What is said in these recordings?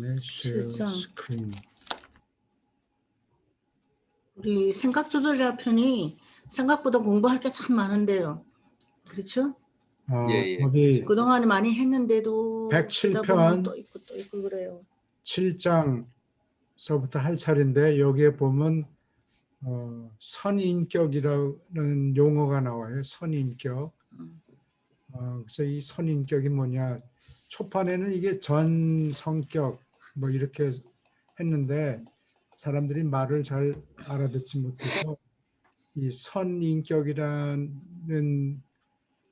네, share 7장. screen. 우리 생각 조절자 편이 생각보다 공부할 게 참 많은데요. 그렇죠? 예, 거기 그동안에 많이 했는데도 107 쓰다 보면 편. 또 있고 그래요. 7장서부터 할 차례인데 여기에 보면 선인격이라는 용어가 나와요. 선인격. 그래서 이 선인격이 뭐냐? 초판에는 이게 전성격 뭐 이렇게 했는데 사람들이 말을 잘 알아듣지 못해서 이 선인격이라는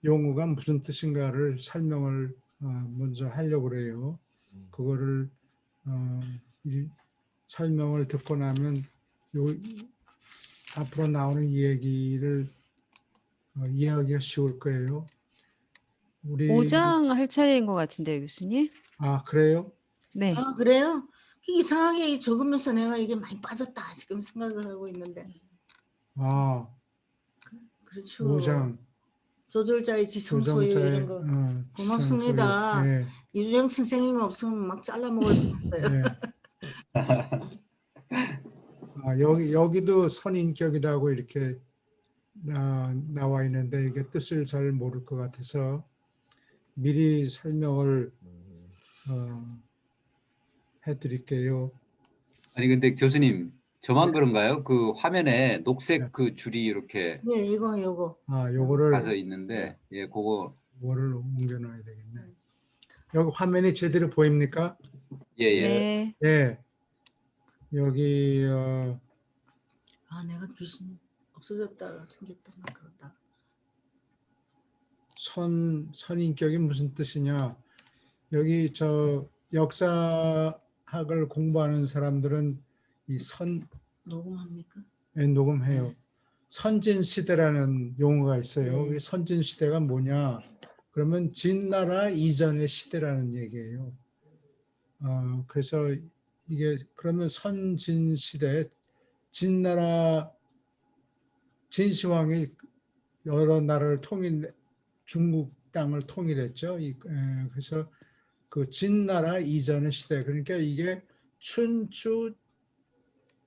용어가 무슨 뜻인가를 설명을 먼저 하려고 그래요. 그거를 설명을 듣고 나면 앞으로 나오는 이 얘기를 이해하기가 쉬울 거예요. 우리 5장 할 차례인 것 같은데요, 교수님? 그래요? 네. 아, 그래요? 이상하게 적으면서 내가 이게 많이 빠졌다 지금 생각을 하고 있는데. 그렇죠. 5장 조절자의 지성 소유 이런 거. 고맙습니다. 네. 이주영 선생님 없으면 막 잘라 먹을 뻔했어요. 네. 여기도 선인격이라고 이렇게 나와 있는데 이게 뜻을 잘 모를 것 같아서 미리 설명을 해드릴게요. 아니 근데 교수님 저만 그런가요? 그 화면에 녹색 그 줄이 이렇게 네, 요거. 요거를 가서 있는데 그거를 옮겨놔야 되겠네. 여기 화면이 제대로 보입니까? 네. 네. 여기 내가 귀신 없어졌다 생겼다 막 그런다. 선인격이 무슨 뜻이냐? 여기 저 역사학을 공부하는 사람들은 이 녹음합니까? 녹음해요. 네. 선진시대라는 용어가 있어요. 네. 이 선진시대가 뭐냐? 그러면 진나라 이전의 시대라는 얘기예요. 그래서 이게 그러면 선진시대, 진나라 진시황이 여러 나라를 중국 땅을 통일했죠. 그래서 그 진나라 이전의 시대, 그러니까 이게 춘추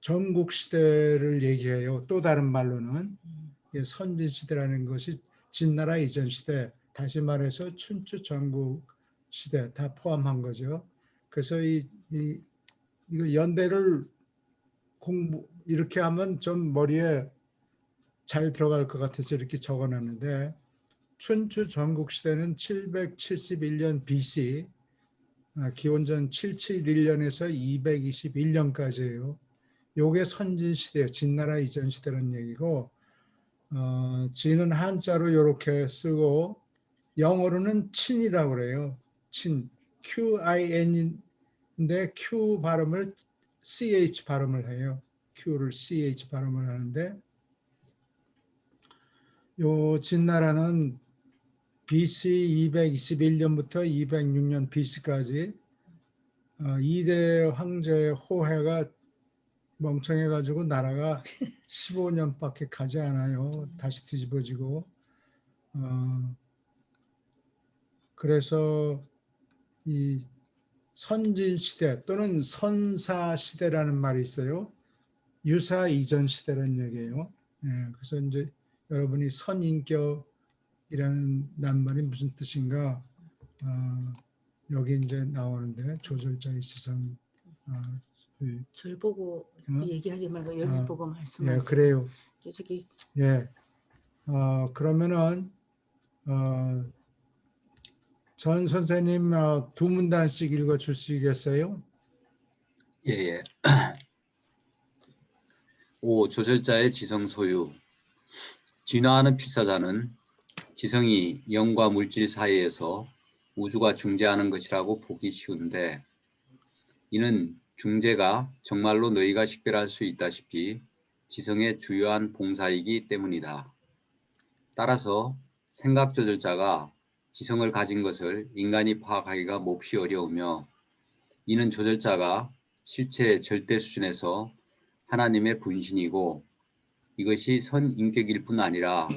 전국 시대를 얘기해요. 또 다른 말로는 선진 시대라는 것이 진나라 이전 시대, 다시 말해서 춘추 전국 시대 다 포함한 거죠. 그래서 이거 연대를 이렇게 하면 좀 머리에 잘 들어갈 것 같아서 이렇게 적어놨는데, 춘추 전국 시대는 771년 BC, 기원전 771년에서 221년까지예요. 요게 선진 시대예요. 진나라 이전 시대라는 얘기고, 진은 한자로 이렇게 쓰고 영어로는 친이라고 그래요. 친, QIN인데 Q 발음을 CH 발음을 해요. Q를 CH 발음을 하는데, 요 진나라는 BC 221년부터 206년 BC까지 2대 황제 호해가 멍청해가지고 나라가 15년밖에 가지 않아요. 다시 뒤집어지고. 그래서 이 선진시대 또는 선사시대라는 말이 있어요. 유사 이전 시대라는 얘기예요. 그래서 이제 여러분이 선인격이라는 낱말이 무슨 뜻인가 여기 이제 나오는데 조절자의 지성 절 보고 얘기하지 말고 여기 보고 말씀하세요. 예, 그래요. 저기 예. 그러면은 전 선생님 두 문단씩 읽어 주시겠어요? 예. 5. 조절자의 지성 소유. 진화하는 필사자는 지성이 영과 물질 사이에서 우주가 중재하는 것이라고 보기 쉬운데, 이는 중재가 정말로 너희가 식별할 수 있다시피 지성의 주요한 봉사이기 때문이다. 따라서 생각 조절자가 지성을 가진 것을 인간이 파악하기가 몹시 어려우며, 이는 조절자가 실체의 절대 수준에서 하나님의 분신이고, 이것이 선인격일 뿐 아니라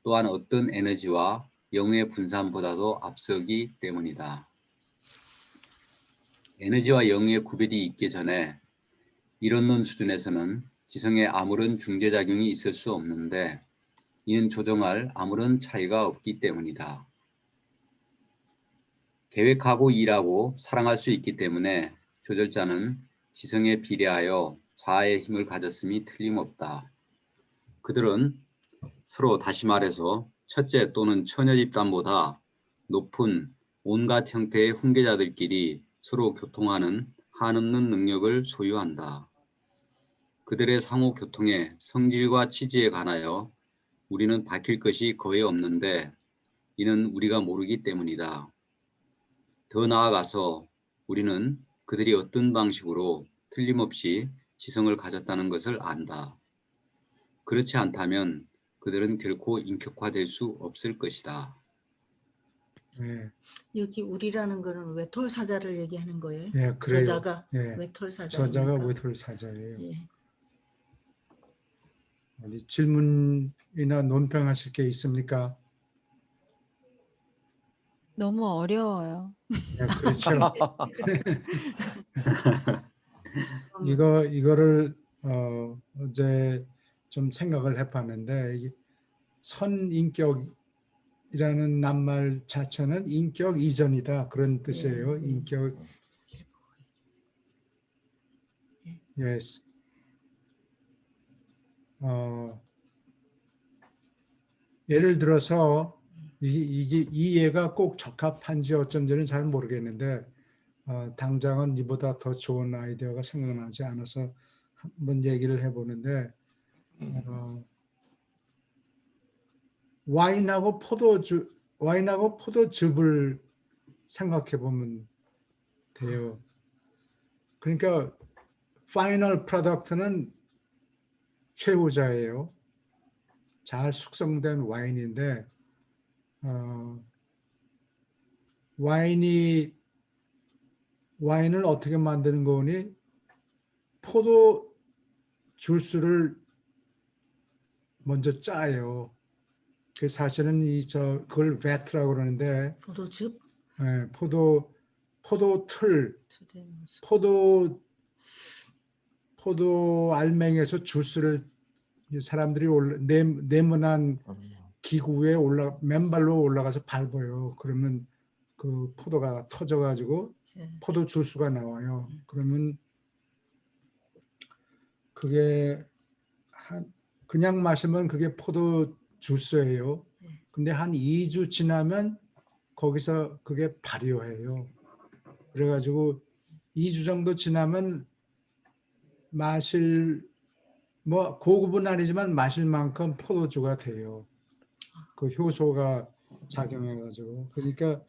또한 어떤 에너지와 영의 분산보다도 앞서기 때문이다. 에너지와 영의 구별이 있기 전에 이론론 수준에서는 지성에 아무런 중재작용이 있을 수 없는데 이는 조정할 아무런 차이가 없기 때문이다. 계획하고 일하고 사랑할 수 있기 때문에 조절자는 지성에 비례하여 자아의 힘을 가졌음이 틀림없다. 그들은 서로 다시 말해서 첫째 또는 처녀 집단보다 높은 온갖 형태의 훈계자들끼리 서로 교통하는 한없는 능력을 소유한다. 그들의 상호 교통의 성질과 취지에 관하여 우리는 밝힐 것이 거의 없는데 이는 우리가 모르기 때문이다. 더 나아가서 우리는 그들이 어떤 방식으로 틀림없이 지성을 가졌다는 것을 안다. 그렇지 않다면 그들은 결코 인격화될 수 없을 것이다. 예, 여기 우리라는 거는 외톨사자를 얘기하는 거예요. 예, 그래요. 저자가 예, 외톨사자니까. 저자가 외톨사자예요. 예. 어디 질문이나 논평하실 게 있습니까? 너무 어려워요. 예, 그렇죠. 이거를 어제 좀 생각을 해봤는데 이게 선인격이라는 낱말 자체는 인격 이전이다 그런 뜻이에요. 인격. Yes. 예를 들어서 이게 이해가 꼭 적합한지 어쩐지는 잘 모르겠는데 당장은 이보다 더 좋은 아이디어가 생각나지 않아서 한번 얘기를 해보는데 와인하고 포도즙을 생각해 보면 돼요. 그러니까 파이널 프로덕트는 최후자예요. 잘 숙성된 와인인데 와인을 어떻게 만드는 거니? 포도 주스를 먼저 짜요. 그 사실은 그걸 베트라고 그러는데 포도즙? 예, 포도 틀, 포도 알맹이에서 주스를 사람들이 네모난 기구 위에 맨발로 올라가서 밟아요. 그러면 그 포도가 터져가지고 포도 주스가 나와요. 그러면 그게 그냥 마시면 그게 포도 주스예요. 근데 한 2주 지나면 거기서 그게 발효해요. 그래가지고 2주 정도 지나면 고급은 아니지만 마실 만큼 포도주가 돼요. 그 효소가 작용해가지고. 그러니까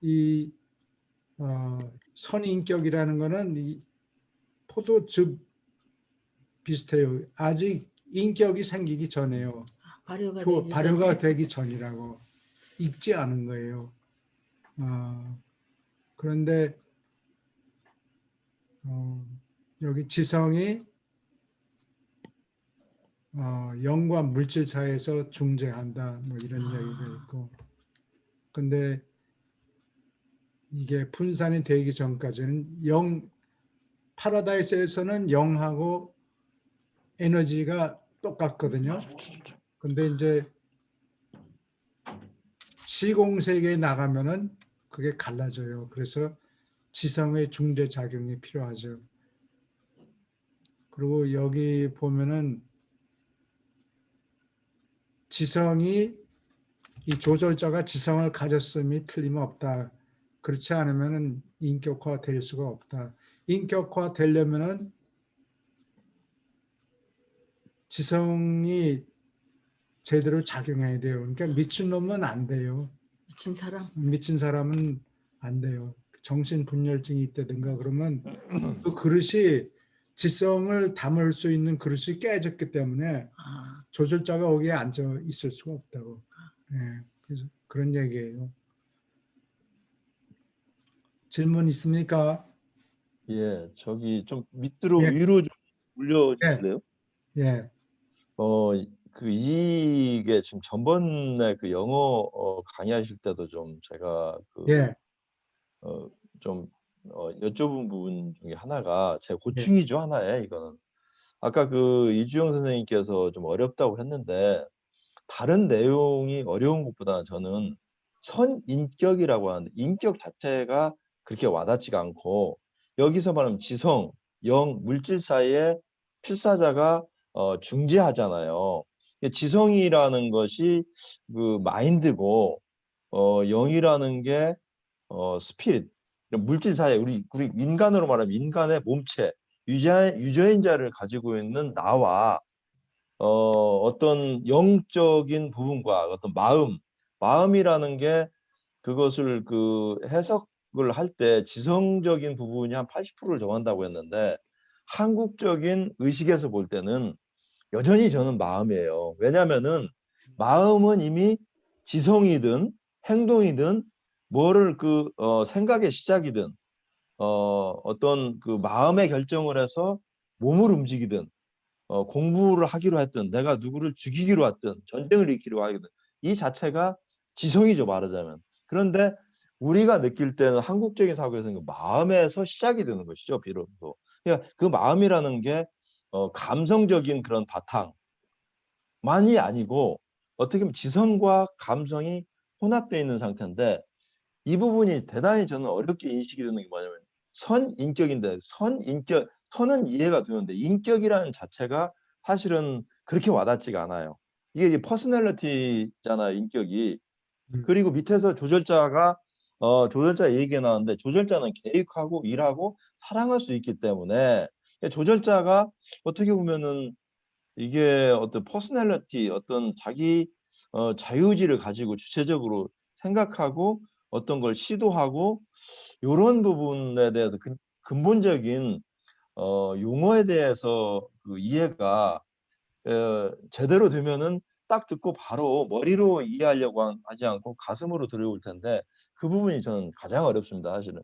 이 선인격이라는 거는 이 포도즙 비슷해요. 아직 인격이 생기기 전에요. 발효가 되기 전이라고. 익지 않은 거예요. 그런데 여기 지성이 영과 물질 사이에서 중재한다. 뭐 이런 이야기가 있고. 근데 이게 분산이 되기 전까지는 파라다이스에서는 영하고 에너지가 똑같거든요. 근데 이제 시공세계에 나가면은 그게 갈라져요. 그래서 지성의 중재 작용이 필요하죠. 그리고 여기 보면은 이 조절자가 지성을 가졌음이 틀림없다. 그렇지 않으면은 인격화 될 수가 없다. 인격화 되려면은 지성이 제대로 작용해야 돼요. 그러니까 미친놈은 안 돼요. 미친 사람은 안 돼요. 정신분열증이 있다든가 그러면 그 그릇이 지성을 담을 수 있는 그릇이 깨졌기 때문에 조절자가 거기에 앉아 있을 수가 없다고. 네, 그래서 그런 얘기예요. 질문 있습니까? 예, 저기 좀 밑으로 예. 위로 좀 올려주실래요? 예. 이게 지금 전번에 그 영어 강의하실 때도 좀 제가 예. 좀 여쭤본 부분 중에 하나가 제 네. 고충이죠, 하나에 이거는. 아까 그 이주영 선생님께서 좀 어렵다고 했는데 다른 내용이 어려운 것보다는 저는 선인격이라고 하는데 인격 자체가 그렇게 와닿지가 않고 여기서 말하면 지성, 영, 물질 사이에 필사자가 중재하잖아요. 지성이라는 것이 그 마인드고 영이라는 게 스피릿, 물질 사이에 우리 인간으로 말하면 인간의 몸체, 유전자를 가지고 있는 나와 어떤 영적인 부분과 어떤 마음이라는 게 그것을 그 해석을 할 때 지성적인 부분이 한 80%를 정한다고 했는데 한국적인 의식에서 볼 때는 여전히 저는 마음이에요. 왜냐하면은 마음은 이미 지성이든 행동이든 뭐를 생각의 시작이든 어떤 그 마음의 결정을 해서 몸을 움직이든 공부를 하기로 했든 내가 누구를 죽이기로 했든 전쟁을 일으키려 하거든 이 자체가 지성이죠 말하자면. 그런데 우리가 느낄 때는 한국적인 사고에서는 그 마음에서 시작이 되는 것이죠 비로소. 그러니까 그 마음이라는 게 감성적인 그런 바탕만이 아니고 어떻게 보면 지성과 감성이 혼합되어 있는 상태인데 이 부분이 대단히 저는 어렵게 인식이 되는 게 뭐냐면 선인격인데 선은 이해가 되는데 인격이라는 자체가 사실은 그렇게 와닿지가 않아요. 이게 이제 퍼스널리티잖아요, 인격이. 음. 그리고 밑에서 조절자 얘기가 나왔는데 조절자는 계획하고 일하고 사랑할 수 있기 때문에 조절자가 어떻게 보면은 이게 어떤 퍼스널리티, 어떤 자기 자유의지를 가지고 주체적으로 생각하고 어떤 걸 시도하고 이런 부분에 대해서 근본적인 용어에 대해서 그 이해가 제대로 되면은 딱 듣고 바로 머리로 이해하려고 하지 않고 가슴으로 들어올 텐데 그 부분이 저는 가장 어렵습니다, 사실은.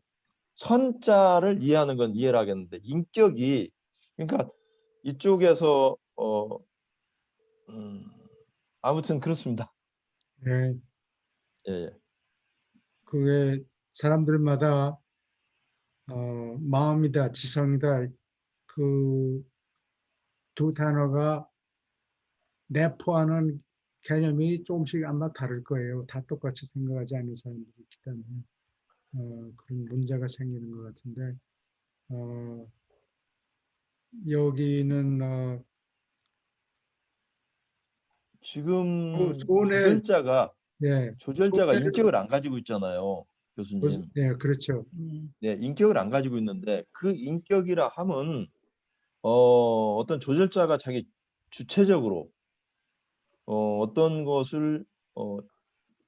선자를 이해하는 건 이해를 하겠는데 인격이 그러니까 이쪽에서 음, 아무튼 그렇습니다. 네, 예, 예. 그게 사람들마다 마음이다, 지성이다 그 두 단어가 내포하는 개념이 조금씩 아마 다를 거예요. 다 똑같이 생각하지 않는 사람들이 있기 때문에 그런 문제가 생기는 것 같은데 여기는 지금 소원의 예, 조절자가 소원의 인격을 안 가지고 있잖아요, 교수님. 예, 그렇죠. 네, 인격을 안 가지고 있는데 그 인격이라 함은 어떤 조절자가 자기 주체적으로 어떤 것을 어,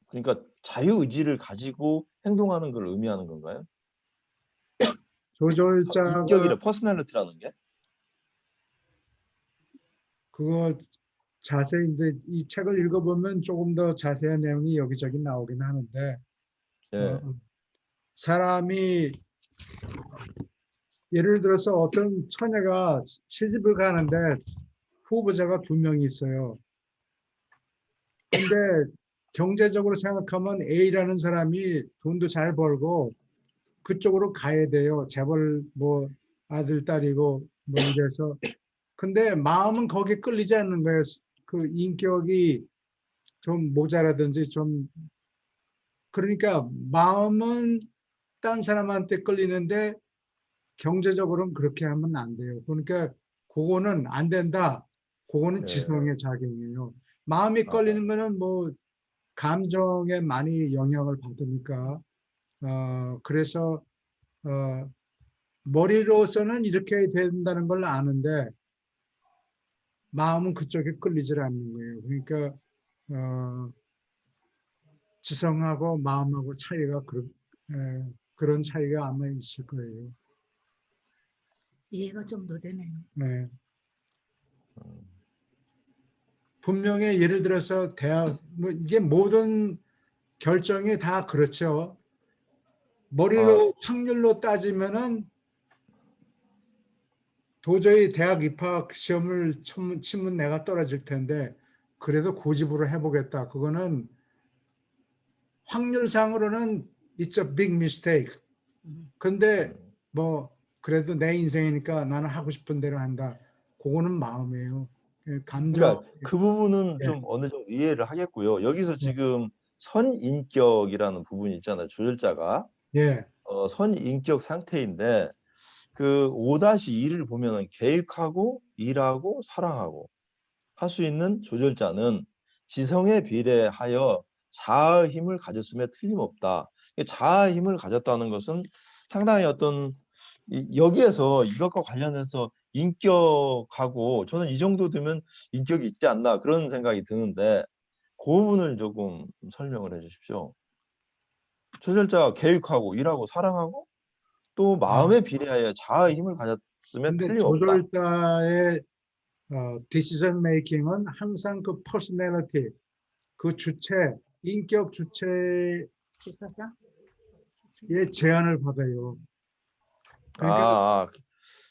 그러니까 자유의지를 가지고 행동하는 걸 의미하는 건가요? 조절자가 인격이라 퍼스널리티라는 게? 그거 자세히 이제 이 책을 읽어보면 조금 더 자세한 내용이 여기저기 나오긴 하는데 예, 사람이 예를 들어서 어떤 처녀가 시집을 가는데 후보자가 두 명이 있어요. 근데 경제적으로 생각하면 A라는 사람이 돈도 잘 벌고 그쪽으로 가야 돼요. 재벌 뭐 아들, 딸이고 뭐 이래서. 근데 마음은 거기에 끌리지 않는 거예요. 그 인격이 좀 모자라든지 좀 그러니까 마음은 딴 사람한테 끌리는데 경제적으로는 그렇게 하면 안 돼요. 그러니까 그거는 안 된다. 그거는 예. 지성의 작용이에요. 마음이 아, 끌리는 거는 뭐 감정에 많이 영향을 받으니까 그래서 머리로서는 이렇게 된다는 걸 아는데 마음은 그쪽에 끌리질 않는 거예요. 그러니까 지성하고 마음하고 차이가 그런 차이가 아마 있을 거예요. 이해가 좀 더 되네요. 네. 음, 분명히 예를 들어서 대학 뭐 이게 모든 결정이 다 그렇죠. 아, 머리로 확률로 따지면은 도저히 대학 입학 시험을 치면 내가 떨어질 텐데 그래도 고집으로 해보겠다. 그거는 확률상으로는 it's a big mistake. 근데 뭐 그래도 내 인생이니까 나는 하고 싶은 대로 한다. 그거는 마음이에요. 감정. 그러니까 그 부분은 예. 좀 어느 정도 이해를 하겠고요. 여기서 예. 지금 선인격이라는 부분이 있잖아요. 조절자가 예. 선인격 상태인데 그 5-2를 보면은 계획하고 일하고 사랑하고 할 수 있는 조절자는 지성에 비례하여 자아의 힘을 가졌음에 틀림없다. 이 자아의 힘을 가졌다는 것은 상당히 어떤 여기에서 이것과 관련해서 인격하고 저는 이 정도 되면 인격이 있지 않나 그런 생각이 드는데 그 부분을 조금 설명을 해 주십시오. 조절자가 계획하고 일하고 사랑하고 또 아, 마음에 비례하여 자아의 힘을 가졌음에 근데 틀림없다. 조절자의 decision making은 항상 그 personality, 그 주체, 인격 주체의 기사가 제한을 받아요. 아, 그러니까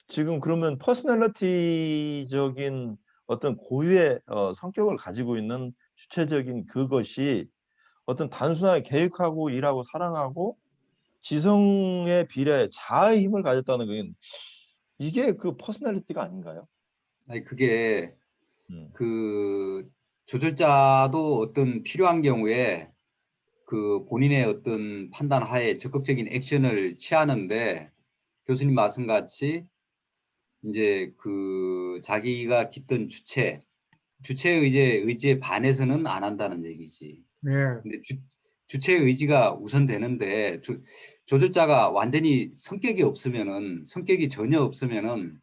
지금 그러면 퍼스널리티적인 어떤 고유의 성격을 가지고 있는 주체적인 그것이 어떤 단순하게 계획하고 일하고 사랑하고 지성에 비례 자아의 힘을 가졌다는 건 이게 그 퍼스널리티가 아닌가요? 아니 그게 음. 그 조절자도 어떤 필요한 경우에 그 본인의 어떤 판단 하에 적극적인 액션을 취하는데 교수님 말씀같이 이제 그 자기가 깃든 주체의 의지에 반해서는 안 한다는 얘기지. 예, 근데 주체의 의지가 우선되는데 조절자가 완전히 성격이 전혀 없으면은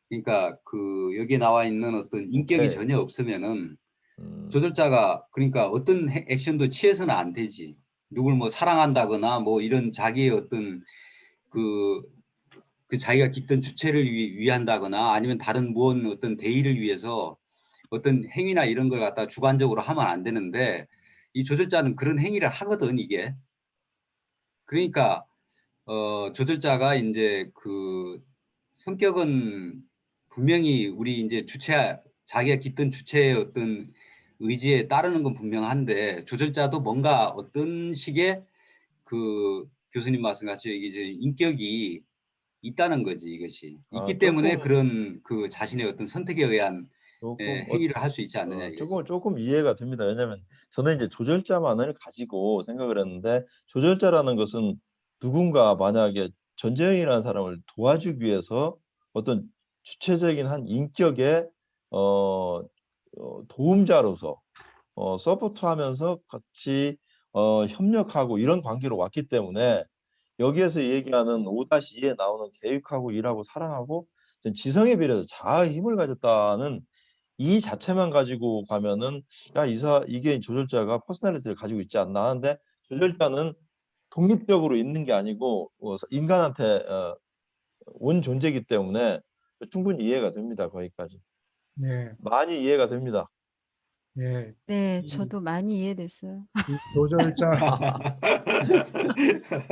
그러니까 그 여기에 나와 있는 어떤 인격이 오케이. 전혀 없으면은 음. 조절자가 그러니까 어떤 액션도 취해서는 안 되지. 누굴 뭐 사랑한다거나 뭐 이런 자기의 어떤 그, 그 자기가 깃든 주체를 위한다거나 아니면 다른 무언 어떤 대의를 위해서 어떤 행위나 이런 걸 갖다 주관적으로 하면 안 되는데 이 조절자는 그런 행위를 하거든 이게. 그러니까 조절자가 이제 그 성격은 분명히 우리 이제 자기가 깃든 주체의 어떤 의지에 따르는 건 분명한데 조절자도 뭔가 어떤 식의 그 교수님 말씀하신 이제 인격이 있다는 거지 이것이 있기 때문에 조금 그런 그 자신의 어떤 선택에 의한 조금 행위를 할 수 있지 않느냐 이거지. 조금 이해가 됩니다. 왜냐하면 저는 이제 조절자만을 가지고 생각을 했는데 조절자라는 것은 누군가 만약에 전재형이라는 사람을 도와주기 위해서 어떤 주체적인 한 인격의 도움자로서 서포트하면서 같이 협력하고 이런 관계로 왔기 때문에 여기에서 얘기하는 5-2에 나오는 계획하고 일하고 사랑하고 지성에 비례해서 자아의 힘을 가졌다는 이 자체만 가지고 가면은 야 이게 조절자가 퍼스널리티를 가지고 있지 않나 하는데 조절자는 독립적으로 있는 게 아니고 인간한테 온 존재이기 때문에 충분히 이해가 됩니다. 거기까지 예, 많이 이해가 됩니다. 예. 네, 이, 저도 많이 이해됐어요. 이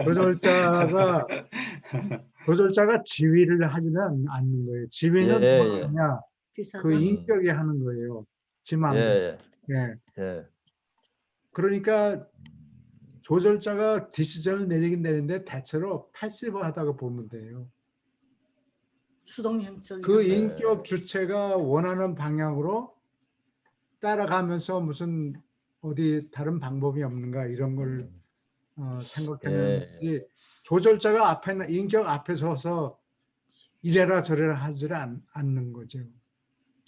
조절자가 조절자가 지휘를 하지는 않는 거예요. 예, 지휘는 누가 예, 하느냐? 그 기사가 음, 인격이 하는 거예요. 지 예, 마음대로. 예, 예. 예. 그러니까 조절자가 디시전을 내리긴 내리는데 대체로 패시브하다고 보면 돼요. 수동형적인 그 예. 인격 주체가 원하는 방향으로 따라가면서 무슨 어디 다른 방법이 없는가 이런 걸 생각하는 예. 거지. 조절자가 인격 앞에 서서 이래라 저래라 하지를 않는 거죠.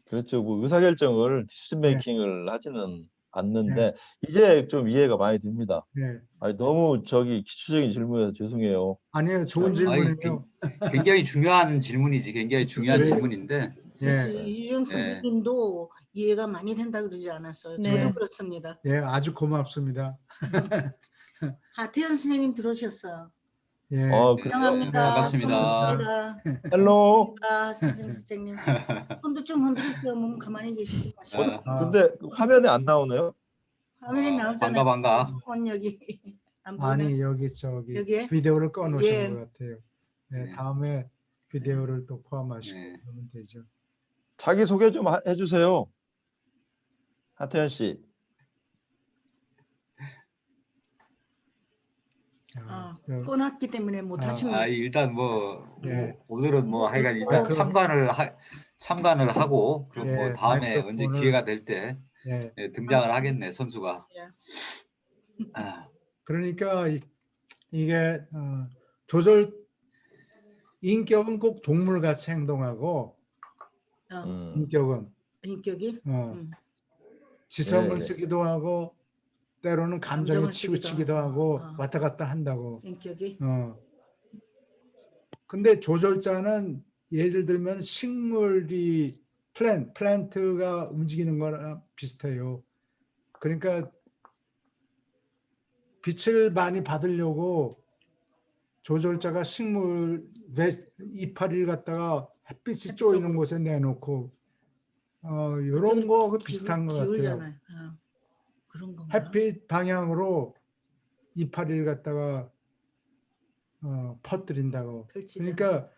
그렇죠. 뭐 의사결정을 디시전 네, 메이킹을 하지는 네, 않는데 이제 좀 이해가 많이 됩니다. 네. 아니, 너무 기초적인 질문이어서 죄송해요. 아니에요. 좋은 아이, 질문이에요. 굉장히 중요한 질문이지. 굉장히 중요한 그래요. 질문인데 글쎄 예, 유영 예. 선생님도 이해가 많이 된다 그러지 않았어요. 저도 네. 그렇습니다. 예, 아주 고맙습니다. 하태현 선생님 들어오셨어요. 예, 그래요? 네, 환영합니다. 반갑습니다. 손 헬로. 듭니다. 선생님. 손도 좀 흔들으세요. 몸 가만히 계시지 마시고. 아, 근데 그 화면에 안 나오네요? 화면에 나오잖아요. 반가. 손 여기 안 보이나? 아니 여기 저기 여기에? 비디오를 꺼놓으신 예. 것 같아요. 예, 네. 다음에 비디오를 또 포함하시고 네. 그러면 되죠. 자기 소개 좀 해주세요. 하태현 씨. 꺼놨기 때문에 못 아, 하십니다. 일단 뭐 예. 오늘은 뭐 하여간 일단 마이크로- 참관을 하고 그럼 뭐 예, 다음에 언제 마이크로폰을- 기회가 될 때 예. 등장을 하겠네 선수가. 예. 아, 그러니까 이게 조절 인격은 꼭 동물같이 행동하고 인격은 인격이 지성을 예, 예. 쓰기도 하고 때로는 감정에 감정을 쓰기도 치우치기도 하고, 하고 왔다 갔다 한다고. 인격이 근데 조절자는 예를 들면 식물이 플랜트가 움직이는 거랑 비슷해요. 그러니까 빛을 많이 받으려고 조절자가 식물 이파리를 갖다가 햇빛이 쪼이는 곳에 내놓고 이런 거 비슷한 것 같아요. 기울잖아요. 그런 건가? 햇빛 방향으로 이파리를 갖다가 퍼뜨린다고. 펼치잖아요. 그러니까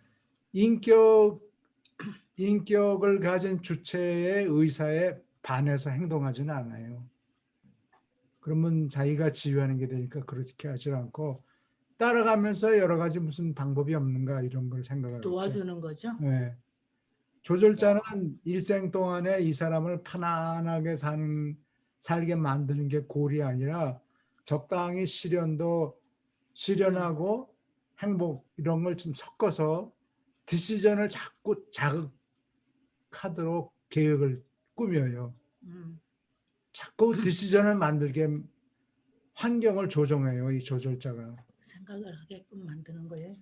인격을 가진 주체의 의사에 반해서 행동하지는 않아요. 그러면 자기가 지휘하는 게 되니까 그렇게 하지 않고 따라가면서 여러 가지 무슨 방법이 없는가 이런 걸 생각하겠죠. 도와주는 거죠. 네. 조절자는 일생 동안에 이 사람을 편안하게 살게 만드는 게 골이 아니라 적당히 시련하고 행복 이런 걸 좀 섞어서 디시전을 자꾸 자극하도록 계획을 꾸며요. 자꾸 디시전을 만들게 환경을 조정해요. 이 조절자가. 생각을 하게끔 만드는 거예요.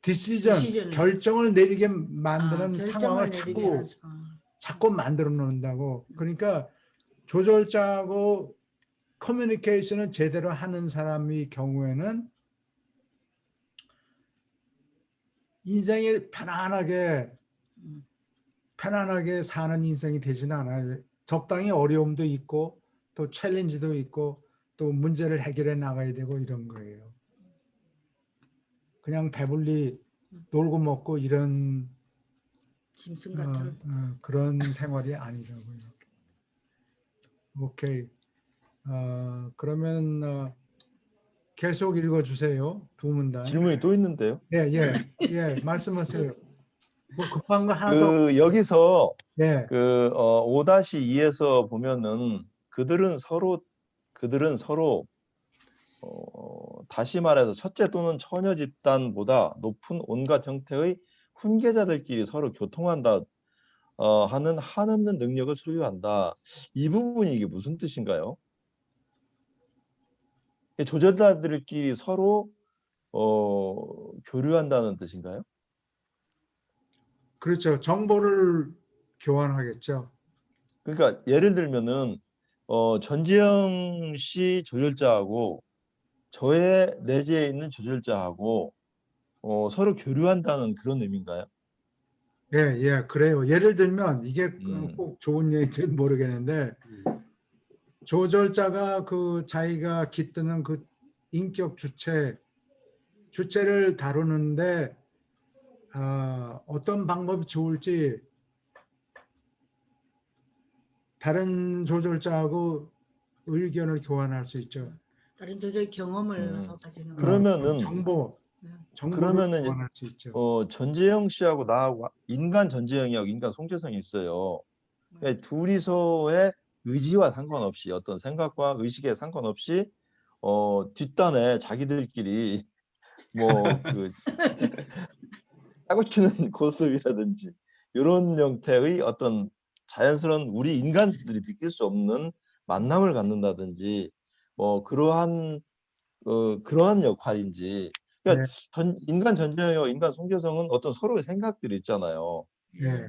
디시전, 결정을 내리게 만드는 결정을 상황을 내리게 하는 자꾸 만들어 놓는다고. 그러니까 조절자하고 커뮤니케이션을 제대로 하는 사람의 경우에는 인생이 편안하게 사는 인생이 되지는 않아요. 적당히 어려움도 있고 또 챌린지도 있고 또 문제를 해결해 나가야 되고 이런 거예요. 그냥 배불리 놀고 먹고 이런 짐승 같은 그런 생활이 아니라고요. 오케이. 그러면 계속 읽어주세요. 두 문단. 질문이 또 있는데요. 예, 말씀하세요. 뭐 급한 거 하나 더. 여기서 예, 5-2에서 보면은 그들은 서로 다시 말해서 첫째 또는 처녀 집단보다 높은 온갖 형태의 훈계자들끼리 서로 교통한다 하는 한없는 능력을 소유한다. 이 부분이 이게 무슨 뜻인가요? 조절자들끼리 서로 교류한다는 뜻인가요? 그렇죠. 정보를 교환하겠죠. 그러니까 예를 들면은 전지영 씨 조절자하고 저의 내재에 있는 조절자하고 서로 교류한다는 그런 의미인가요? 예, 그래요. 예를 들면 이게 꼭 좋은 얘기인지 모르겠는데 조절자가 그 자기가 깃드는 그 인격 주체를 다루는데 어떤 방법이 좋을지 다른 조절자하고 의견을 교환할 수 있죠. 다른 조절 경험을 가지는 그러면은 정보를 그러면은 교환할 수 있죠. 전재영 씨하고 나하고 인간 전재영이하고 인간 송재성이 있어요. 그러니까 둘이서의 의지와 상관없이 어떤 생각과 의식에 상관없이 뒷단에 자기들끼리 뭐그 짜고 치는 고습이라든지 이런 형태의 어떤 자연스러운 우리 인간들이 느낄 수 없는 만남을 갖는다든지 뭐 그러한 역할인지 그러니까 인간 전쟁과 인간 송재성은 어떤 서로의 생각들이 있잖아요. 네.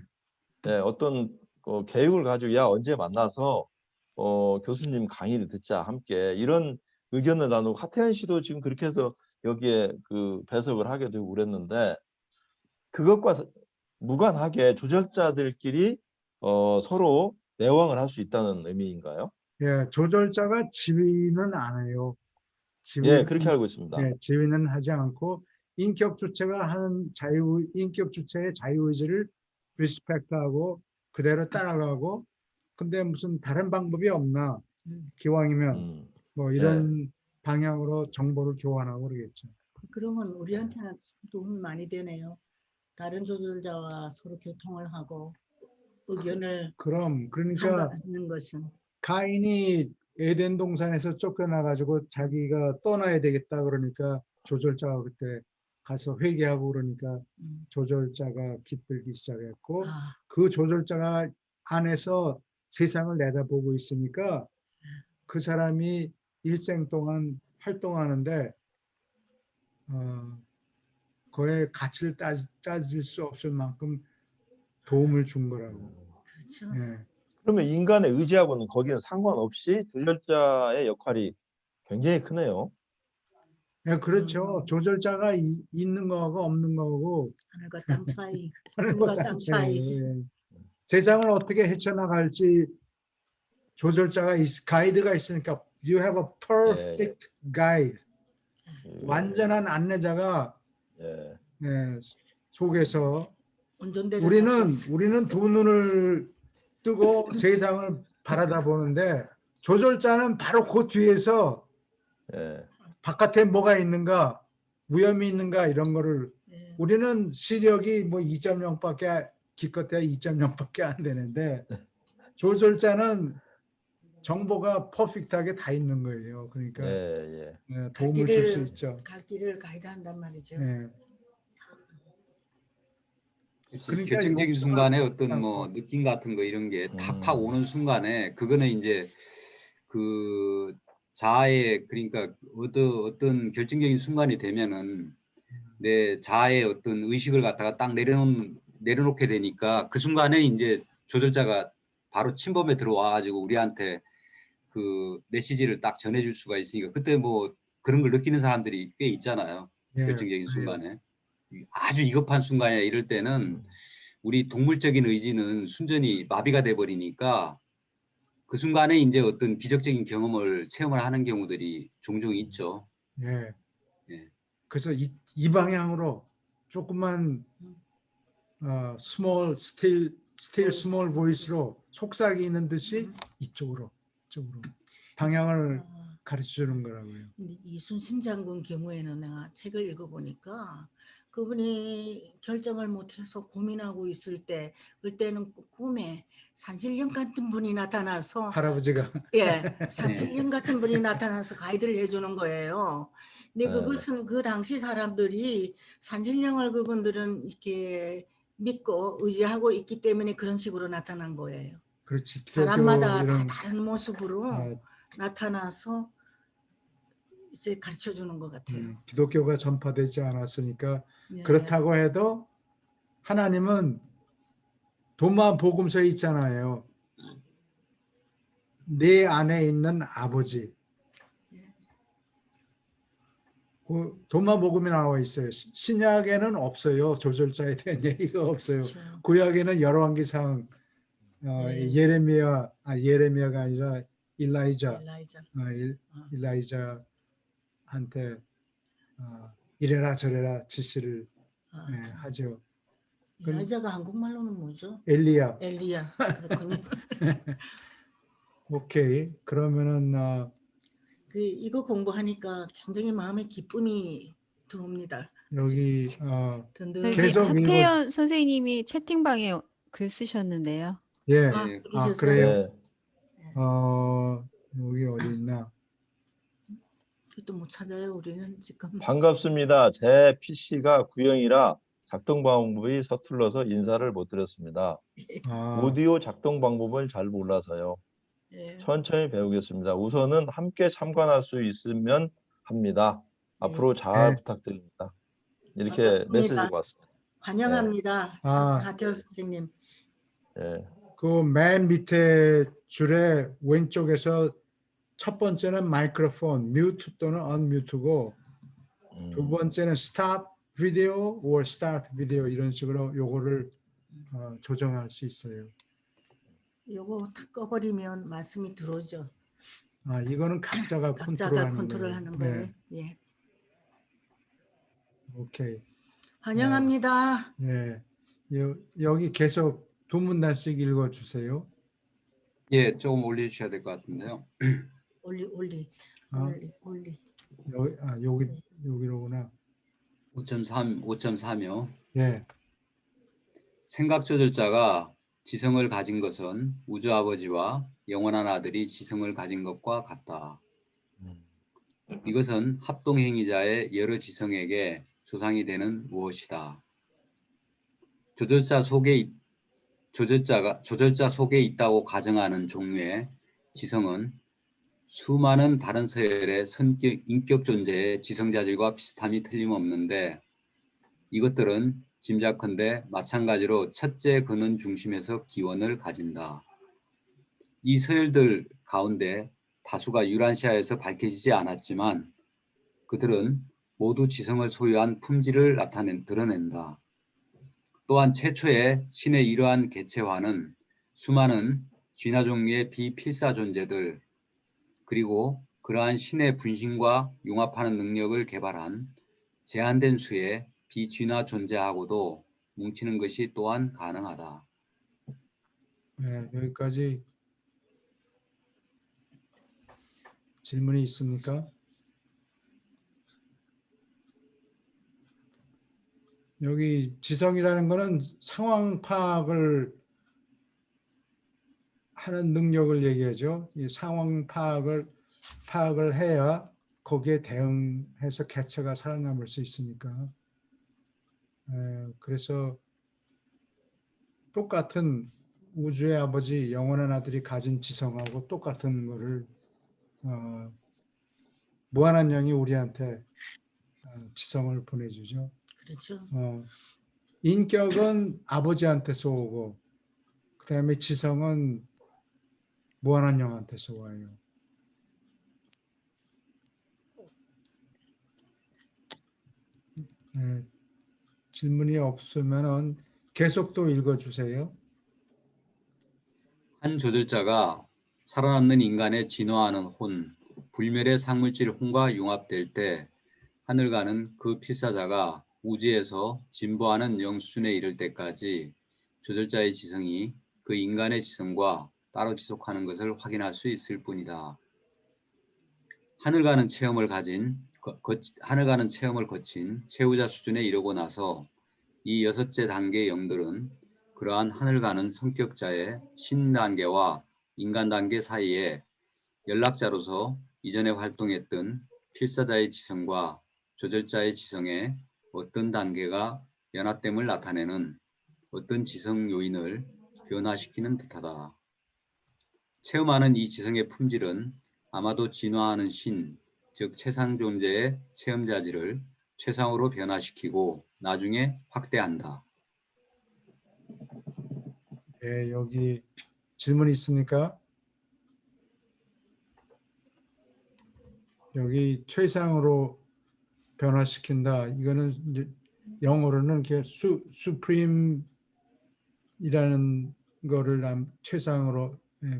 네, 어떤 계획을 가지고 야 언제 만나서 교수님 강의를 듣자 함께 이런 의견을 나누고 하태현 씨도 지금 그렇게 해서 여기에 그 배석을 하게 되고 그랬는데 그것과 무관하게 조절자들끼리 서로 내왕을 할 수 있다는 의미인가요? 예, 조절자가 지휘는 안 해요. 예, 그렇게 알고 있습니다. 예, 지휘는 하지 않고 인격 주체가 하는 인격 주체의 자유의지를 리스펙트하고 그대로 따라가고 근데 무슨 다른 방법이 없나 기왕이면 뭐 이런 방향으로 정보를 교환하고 그러겠죠. 그러면 우리한테는 도움이 많이 되네요. 다른 조절자와 서로 교통을 하고 의견을 그러니까 받는 것은. 가인이 에덴 동산에서 쫓겨나가지고 자기가 떠나야 되겠다 그러니까 조절자가 그때 가서 회개하고 그러니까 조절자가 깃들기 시작했고 아, 그 조절자가 안에서 세상을 내다보고 있으니까 그 사람이 일생 동안 활동하는데 그의 가치를 따질 수 없을 만큼 도움을 준 거라고. 그렇죠. 예. 그러면 인간의 의지하고는 거기는 상관없이 조절자의 역할이 굉장히 크네요. 예, 그렇죠. 조절자가 있는 거하고 없는 거하고 하늘과 땅 차이. 하늘과 하늘과 땅 땅 차이. 차이예요. 예. 세상을 어떻게 헤쳐나갈지 조절자가 가이드가 있으니까 you have a perfect guide. 완전한 안내자가 예. 예, 속에서 운전대를 잡고 있어. 우리는 두 눈을 뜨고 세상을 바라다 보는데 조절자는 바로 그 뒤에서 예. 바깥에 뭐가 있는가, 위험이 있는가 이런 거를 예. 우리는 시력이 뭐 2.0밖에 기껏해야 2.0밖에 안 되는데 조절자는 정보가 퍼펙트하게 다 있는 거예요. 그러니까 예. 예, 도움을 줄 수 있죠. 갈 길을 가이드한단 말이죠. 예. 그러니까 결정적인 욕심을 순간에 어떤 않고. 뭐 느낌 같은 거 이런 게 탁 음. 오는 순간에 그거는 이제 그 자아의 그러니까 어떤 결정적인 순간이 되면은 내 자아의 어떤 의식을 갖다가 딱 내려놓게 되니까 그 순간에 이제 조절자가 바로 침범에 들어와 가지고 우리한테 그 메시지를 딱 전해줄 수가 있으니까 그때 뭐 그런 걸 느끼는 사람들이 꽤 있잖아요. 예, 결정적인 그래요. 순간에 아주 위급한 순간에 이럴 때는 우리 동물적인 의지는 순전히 마비가 돼 버리니까 그 순간에 이제 어떤 기적적인 경험을 체험을 하는 경우들이 종종 있죠. 예. 예. 그래서 이 방향으로 조금만 small still small voice로 속삭이는 듯이 이쪽으로 방향을 가르쳐 주는 거라고요. 이순신 장군 경우에는 내가 책을 읽어보니까 그분이 결정을 못해서 고민하고 있을 때 그때는 꿈에 산신령 같은 분이 나타나서 할아버지가 예, 산신령 같은 분이 나타나서 가이드를 해주는 거예요. 근데 네. 그것은 그 당시 사람들이 산신령을 그분들은 이렇게 믿고 의지하고 있기 때문에 그런 식으로 나타난 거예요. 그렇지. 사람마다 다 이런 다른 모습으로 아, 나타나서 이제 가르쳐 주는 것 같아요. 기독교가 전파되지 않았으니까 네. 그렇다고 해도 하나님은 도마 복음서에 있잖아요. 내 안에 있는 아버지. 그 도마 복음에 나와 있어요. 신약에는 없어요. 조절자에 대한 얘기가 없어요. 그렇죠. 구약에는 열왕기상 네. 예레미야가 아니라 일라이자 엘라이자. 일라이자한테 이래라 저래라 지시를 하죠. 엘라이자가 한국말로는 뭐죠? 엘리야. 엘리야. 그렇군요. 오케이. 그러면은 이거 공부하니까 굉장히 마음에 기쁨이 들어옵니다. 여기 든든. 여기 계속 하태연 선생님이 채팅방에 글 쓰셨는데요. 예. 네. 그래요. 네. 여기 어디 있나? 또 못 찾아요. 우리는 지금. 반갑습니다. 제 PC가 구형이라 작동 방법이 서툴러서 인사를 못 드렸습니다. 오디오 작동 방법을 잘 몰라서요. 예. 천천히 배우겠습니다. 우선은 함께 참관할 수 있으면 합니다. 앞으로 잘 네. 부탁드립니다. 이렇게 반갑습니다. 메시지가 왔습니다. 환영합니다. 하태현 선생님. 예. 그 맨 밑에 줄에 왼쪽에서 첫 번째는 마이크로폰, 뮤트 또는 언뮤트고 두 번째는 stop video or start video 이런 식으로 요거를 조정할 수 있어요. 요거 탁 꺼버리면 말씀이 들어오죠. 이거는 각자가 컨트롤하는 거예요. 네. 예. 오케이. 환영합니다. 예. 여기 계속 두 문단씩 읽어주세요. 예, 조금 올려주셔야 될 것 같은데요. 올리. 어? 올리. 여기로구나. 5.3요. 예. 생각 조절자가 지성을 가진 것은 우주 아버지와 영원한 아들이 지성을 가진 것과 같다. 이것은 합동행위자의 여러 지성에게 조상이 되는 무엇이다. 조절자 속에 있다고 가정하는 종류의 지성은 수많은 다른 서열의 인격 존재의 지성자질과 비슷함이 틀림없는데 이것들은 짐작컨대 마찬가지로 첫째 근원 중심에서 기원을 가진다. 이 서열들 가운데 다수가 유란시아에서 밝혀지지 않았지만 그들은 모두 지성을 소유한 품질을 드러낸다. 또한 최초의 신의 이러한 개체화는 수많은 쥐나 종류의 비필사 존재들 그리고 그러한 신의 분신과 융합하는 능력을 개발한 제한된 수의 비쥐나 존재하고도 뭉치는 것이 또한 가능하다. 네, 여기까지 질문이 있습니까? 여기 지성이라는 거는 상황 파악을 하는 능력을 얘기하죠. 이 상황 파악을 해야 거기에 대응해서 개체가 살아남을 수 있으니까. 그래서 똑같은 우주의 아버지 영원한 아들이 가진 지성하고 똑같은 거를 무한한 영이 우리한테 지성을 보내주죠. 그렇죠. 인격은 아버지한테서 오고 그 다음에 지성은 무한한 영한테서 와요. 네, 질문이 없으면 계속 또 읽어주세요. 한 조절자가 살아남는 인간의 진화하는 혼, 불멸의 상물질 혼과 융합될 때 하늘가는 그 필사자가 우주에서 진보하는 영 수준에 이를 때까지 조절자의 지성이 그 인간의 지성과 따로 지속하는 것을 확인할 수 있을 뿐이다. 하늘가는 체험을 거친 최후자 수준에 이르고 나서 이 여섯째 단계의 영들은 그러한 하늘가는 성격자의 신단계와 인간단계 사이에 연락자로서 이전에 활동했던 필사자의 지성과 조절자의 지성의 어떤 단계가 연합됨을 나타내는 어떤 지성 요인을 변화시키는 듯하다. 체험하는 이 지성의 품질은 아마도 진화하는 신, 즉 최상 존재의 체험 자질을 최상으로 변화시키고 나중에 확대한다. 네, 여기 질문 있습니까? 여기 최상으로 변화시킨다. 이거는 이제 영어로는 이렇게 supreme이라는 거를 최상으로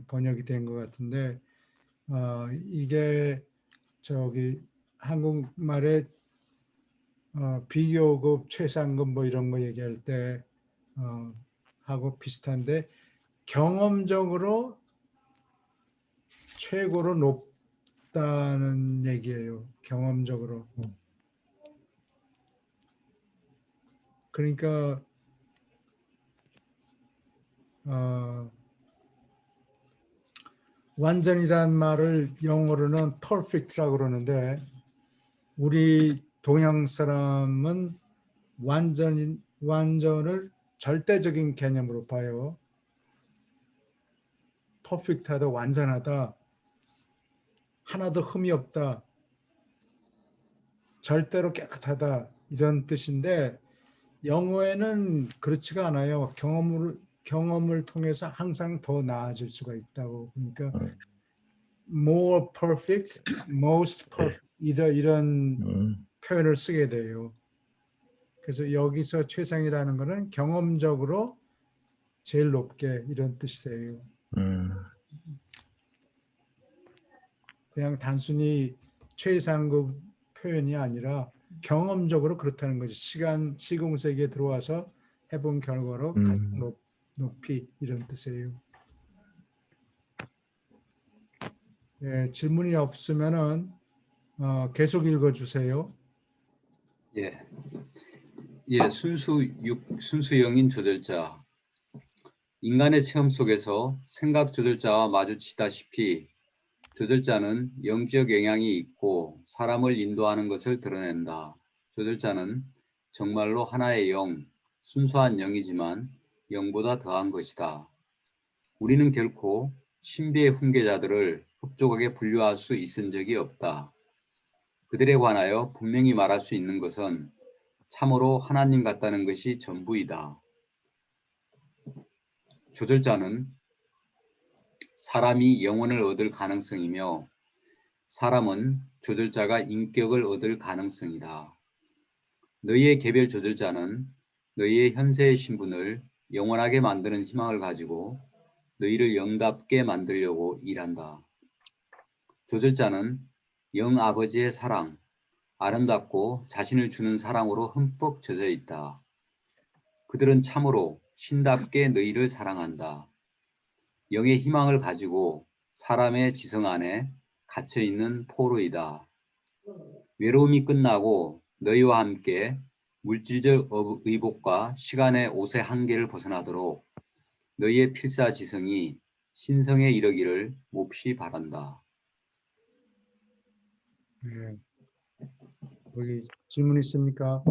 번역이 된 것 같은데 이게 저기 한국말에 비교급, 최상급 뭐 이런 거 얘기할 때 하고 비슷한데 경험적으로 최고로 높다는 얘기예요. 경험적으로. 그러니까 완전이란 말을 영어로는 perfect라고 그러는데 우리 동양 사람은 완전을 절대적인 개념으로 봐요. 퍼펙트하다, 완전하다, 하나도 흠이 없다, 절대로 깨끗하다 이런 뜻인데 영어에는 그렇지가 않아요. 경험을 통해서 항상 더 나아질 수가 있다고. 그러니까 more perfect, most perfect 이런 표현을 쓰게 돼요. 그래서 여기서 최상이라는 것은 경험적으로 제일 높게 이런 뜻이에요. 그냥 단순히 최상급 표현이 아니라 경험적으로 그렇다는 거지. 시공세계에 들어와서 해본 결과로 가장 높이 이런 뜻이에요. 네, 질문이 없으면은 계속 읽어주세요. 예. 예, 순수 영인 조절자. 인간의 체험 속에서 생각 조절자와 마주치다시피 조절자는 영적 영향이 있고 사람을 인도하는 것을 드러낸다. 조절자는 정말로 하나의 영, 순수한 영이지만 영보다 더한 것이다. 우리는 결코 신비의 훈계자들을 흡족하게 분류할 수 있은 적이 없다. 그들에 관하여 분명히 말할 수 있는 것은 참으로 하나님 같다는 것이 전부이다. 조절자는 사람이 영혼을 얻을 가능성이며 사람은 조절자가 인격을 얻을 가능성이다. 너희의 개별 조절자는 너희의 현세의 신분을 영원하게 만드는 희망을 가지고 너희를 영답게 만들려고 일한다. 조절자는 영 아버지의 사랑, 아름답고 자신을 주는 사랑으로 흠뻑 젖어 있다. 그들은 참으로 신답게 너희를 사랑한다. 영의 희망을 가지고 사람의 지성 안에 갇혀 있는 포로이다. 외로움이 끝나고 너희와 함께 물질적 의복과 시간의 옷의 한계를 벗어나도록 너희의 필사지성이 신성에 이르기를 몹시 바란다. 네. 여기 질문 있습니까?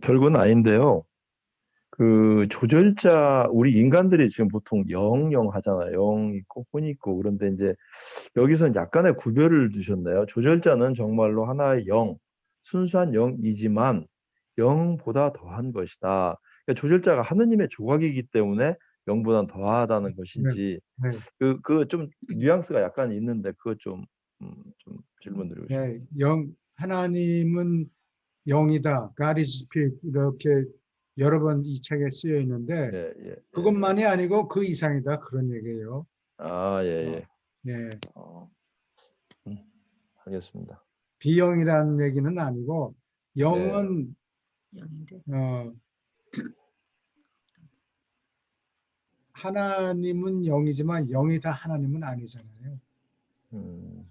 별건 아닌데요. 그 조절자 우리 인간들이 지금 보통 영 하잖아요. 영 있고 혼 있고. 그런데 이제 여기서는 약간의 구별을 두셨네요. 조절자는 정말로 하나의 영, 순수한 영이지만 영보다 더한 것이다. 그러니까 조절자가 하느님의 조각이기 때문에 영보다 더하다는 네. 것인지 네. 그 좀 뉘앙스가 약간 있는데 그거 좀 질문 드리고 싶어요. 네. 하나님은 영이다. God is spirit. 이렇게 여러 번 이 책에 쓰여 있는데 예, 예, 예. 그것만이 아니고 그 이상이다. 그런 얘기예요. 아, 예, 예. 네. 알겠습니다. 비영이라는 얘기는 아니고 영은 영인데. 하나님은 영이지만 영이 다 하나님은 아니잖아요.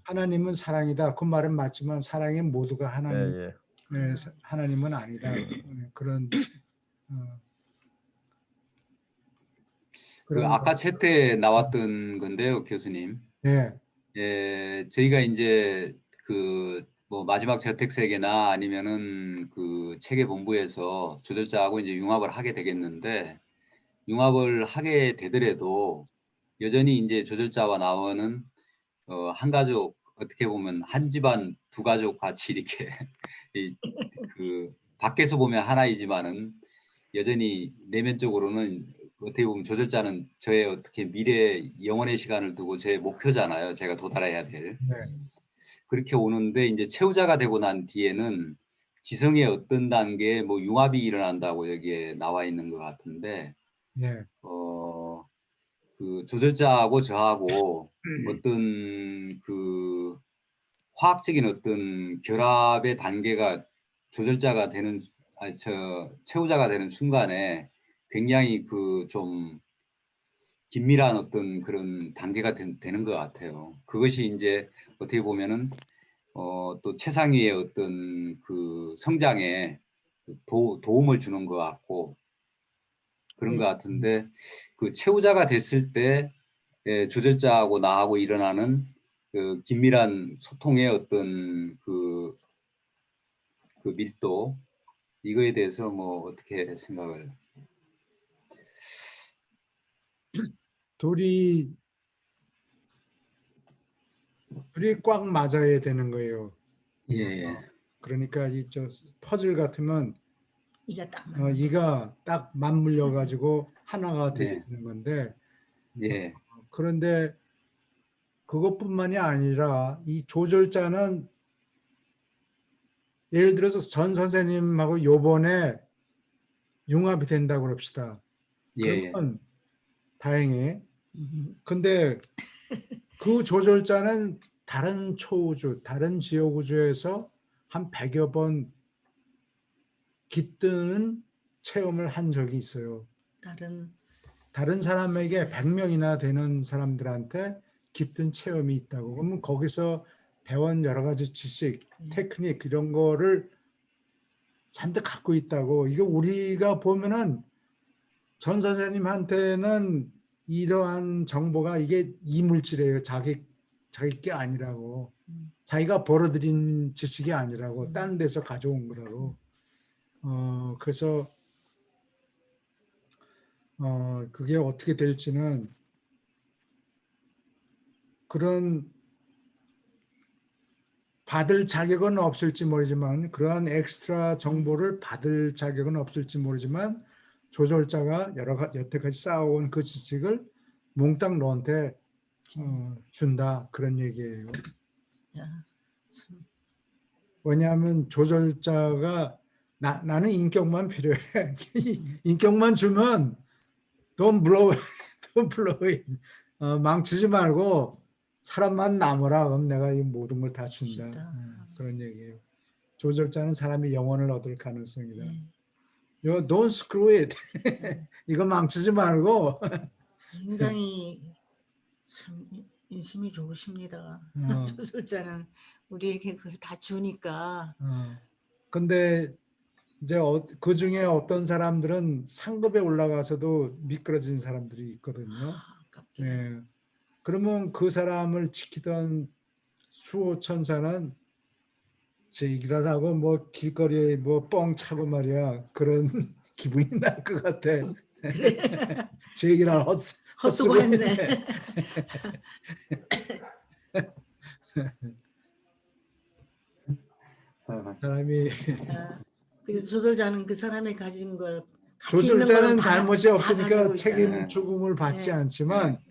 하나님은 사랑이다. 그 말은 맞지만 사랑의 모두가 하나님, 예, 예. 하나님은 아니다. 그런 그 아까 채택에 나왔던 건데요, 교수님. 예. 예, 저희가 이제 그 뭐 마지막 저택 세계나 아니면은 그 체계 본부에서 조절자하고 이제 융합을 하게 되겠는데 융합을 하게 되더라도 여전히 이제 조절자와 나오는 한 가족 어떻게 보면 한 집안 두 가족 같이 이렇게 그 밖에서 보면 하나이지만은 여전히 내면적으로는 어떻게 보면 조절자는 저의 어떻게 미래 영원의 시간을 두고 제 목표잖아요. 제가 도달해야 될. 네. 그렇게 오는데 이제 채우자가 되고 난 뒤에는 지성의 어떤 단계에 뭐 융합이 일어난다고 여기에 나와 있는 것 같은데 예. 그 조절자하고 저하고 어떤 그 화학적인 어떤 결합의 단계가 조절자가 되는 채우자가 되는 순간에 굉장히 그 좀 긴밀한 어떤 그런 단계가 되는 것 같아요. 그것이 이제 어떻게 보면은 또 최상위의 어떤 그 성장에 도움을 주는 것 같고 그런 것 같은데 그 채우자가 됐을 때 조절자하고 나하고 일어나는 그 긴밀한 소통의 어떤 그 밀도 이거에 대해서 뭐 어떻게 생각을? 둘이 꽉 맞아야 되는 거예요. 예. 그러니까 저 퍼즐 같으면 이가 딱 맞물려 가지고 하나가 네. 되는 건데 예. 그런데 그것뿐만이 아니라 이 조절자는 예를 들어서 전 선생님하고 요번에 융합이 된다고 그럽시다. 예. 그러면 다행히 근데 그 조절자는 다른 초우주, 다른 지역우주에서 한 100여 번 깃드는 체험을 한 적이 있어요. 다른 사람에게 100명이나 되는 사람들한테 깊은 체험이 있다고. 그러면 거기서 배운 여러 가지 지식, 테크닉 이런 거를 잔뜩 갖고 있다고. 이거 우리가 보면은 전 선생님한테는 이러한 정보가 이게 이물질이에요. 자기 게 아니라고. 자기가 벌어들인 지식이 아니라고. 딴 데서 가져온 거라고. 그래서 그게 어떻게 될지는 그런 받을 자격은 없을지 모르지만 그러한 엑스트라 정보를 받을 자격은 없을지 모르지만 조절자가 여태까지 쌓아온 그 지식을 몽땅 너한테 준다 그런 얘기예요. 왜냐하면 조절자가 나는 인격만 필요해. 인격만 주면 don't blow it. 망치지 말고 사람만 남으라. 그럼 내가 이 모든 걸 다 준다. 그런 얘기예요. 조절자는 사람이 영혼을 얻을 가능성이다. Don't screw it. 이거 망치지 말고. 굉장히 참 인심이 좋으십니다. 조술자는 우리에게 그걸 다 주니까. 근데 이제 그 중에 어떤 사람들은 상급에 올라가서도 미끄러진 사람들이 있거든요. 아깝게. 네. 그러면 그 사람을 지키던 수호천사는 제 얘기를 하고 뭐 길거리에 뭐 뻥 차고 말이야 그런 기분이 날 것 같아. 그래. 제 얘기를 헛수고했네. 사람이 그 조술자는 그 사람이 가진 걸 가치 있는 조술자는 거는 잘못이 다 없으니까 가지고 책임 있잖아요. 죽음을 받지 네. 않지만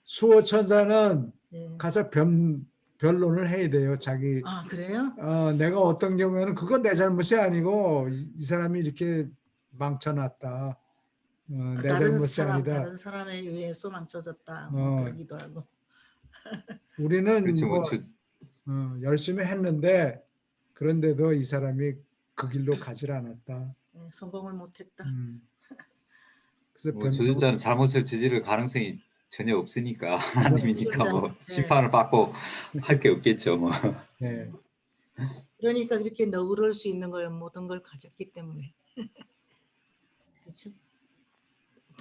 수호천사는 네. 가서 변론을 해야 돼요. 자기 아 그래요? 내가 어떤 경우에는 그건 내 잘못이 아니고 이 사람이 이렇게 망쳐놨다. 내 잘못이 아니다. 다른 사람에 의해서 망쳐졌다. 그러기도 하고. 우리는 그렇지 뭐 뭐 열심히 했는데 그런데도 이 사람이 그 길로 가질 않았다. 네, 성공을 못했다. 그래서 뭐 조절자는 잘못을 저지를 가능성이 전혀 없으니까 하나님이니까 뭐 네. 심판을 받고 할 게 없겠죠 뭐. 네. 그러니까 그렇게 너그러울 수 있는 걸 모든 걸 가졌기 때문에. 그렇죠?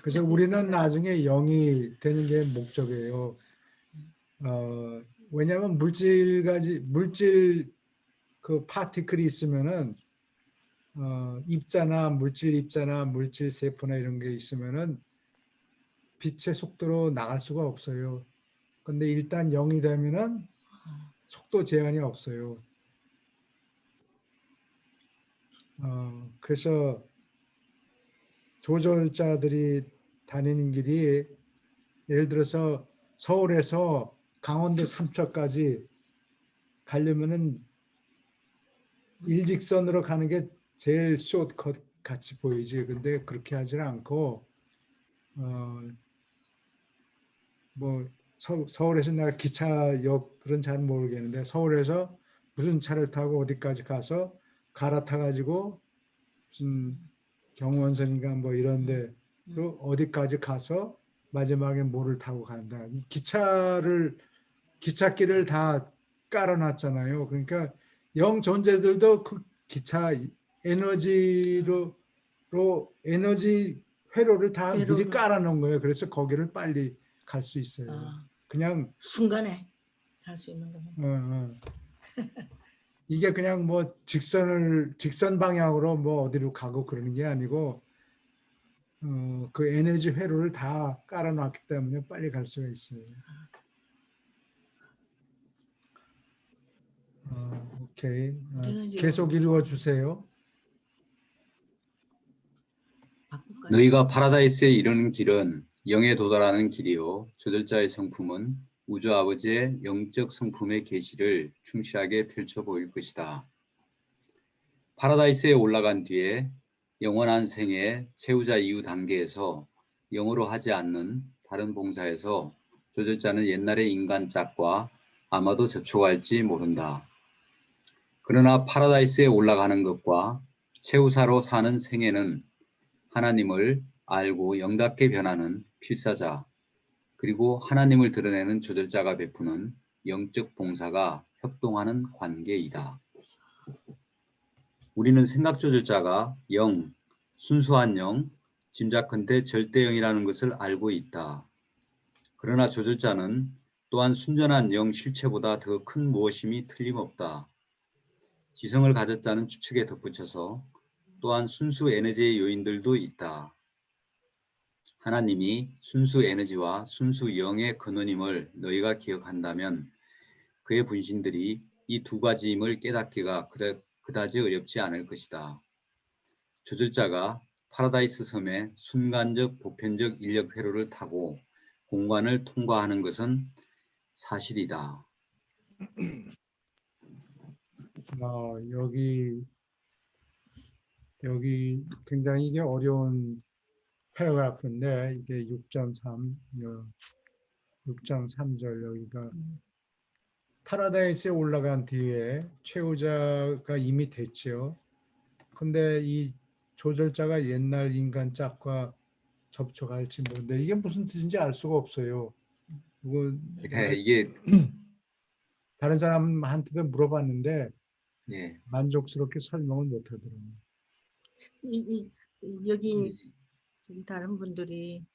그래서 우리는 나중에 영이 되는 게 목적이에요. 왜냐하면 물질 그 파티클이 있으면은 물질 입자나 물질 세포나 이런 게 있으면은 빛의 속도로 나갈 수가 없어요. 근데 일단 영이 되면은 속도 제한이 없어요. 그래서 조절자들이 다니는 길이 예를 들어서 서울에서 강원도 삼척까지 가려면은 일직선으로 가는 게 제일 숏컷 같이 보이지. 근데 그렇게 하지는 않고 뭐 서울에서 내가 기차역들은 잘 모르겠는데 서울에서 무슨 차를 타고 어디까지 가서 갈아타 가지고 무슨 경원선인가 뭐 이런데 또 어디까지 가서 마지막에 뭐를 타고 간다. 이 기찻길을 다 깔아놨잖아요. 그러니까 영 존재들도 그 기차 에너지 회로를 다 미리 깔아놓은 거예요. 그래서 거기를 빨리 갈 수 있어요. 그냥 순간에 갈 수 있는 거예요. 이게 그냥 뭐 직선 방향으로 뭐 어디로 가고 그러는 게 아니고 그 에너지 회로를 다 깔아놨기 때문에 빨리 갈 수가 있어요. 오케이. 계속 읽어주세요. 너희가 파라다이스에 이르는 길은 영에 도달하는 길이요 조절자의 성품은 우주 아버지의 영적 성품의 계시를 충실하게 펼쳐 보일 것이다. 파라다이스에 올라간 뒤에 영원한 생애 채우자 이후 단계에서 영어로 하지 않는 다른 봉사에서 조절자는 옛날의 인간 짝과 아마도 접촉할지 모른다. 그러나 파라다이스에 올라가는 것과 채우사로 사는 생애는 하나님을 알고 영답게 변하는 필사자, 그리고 하나님을 드러내는 조절자가 베푸는 영적 봉사가 협동하는 관계이다. 우리는 생각 조절자가 영, 순수한 영, 짐작컨대 절대 영이라는 것을 알고 있다. 그러나 조절자는 또한 순전한 영 실체보다 더 큰 무엇임이 틀림없다. 지성을 가졌다는 추측에 덧붙여서 또한 순수 에너지의 요인들도 있다. 하나님이 순수 에너지와 순수 영의 근원임을 너희가 기억한다면 그의 분신들이 이 두 가지임을 깨닫기가 그다지 어렵지 않을 것이다. 조절자가 파라다이스 섬의 순간적 보편적 인력 회로를 타고 공간을 통과하는 것은 사실이다. 여기 굉장히 이게 어려운 패러그래프인데 이게 6.3절 여기가 파라다이스에 올라간 뒤에 최후자가 이미 됐지요. 근데 이 조절자가 옛날 인간 짝과 접촉할지 모르는데 이게 무슨 뜻인지 알 수가 없어요. 이게 다른 사람한테도 물어봤는데 예. 만족스럽게 설명을 못 하더라고요. 여기 다른 분들이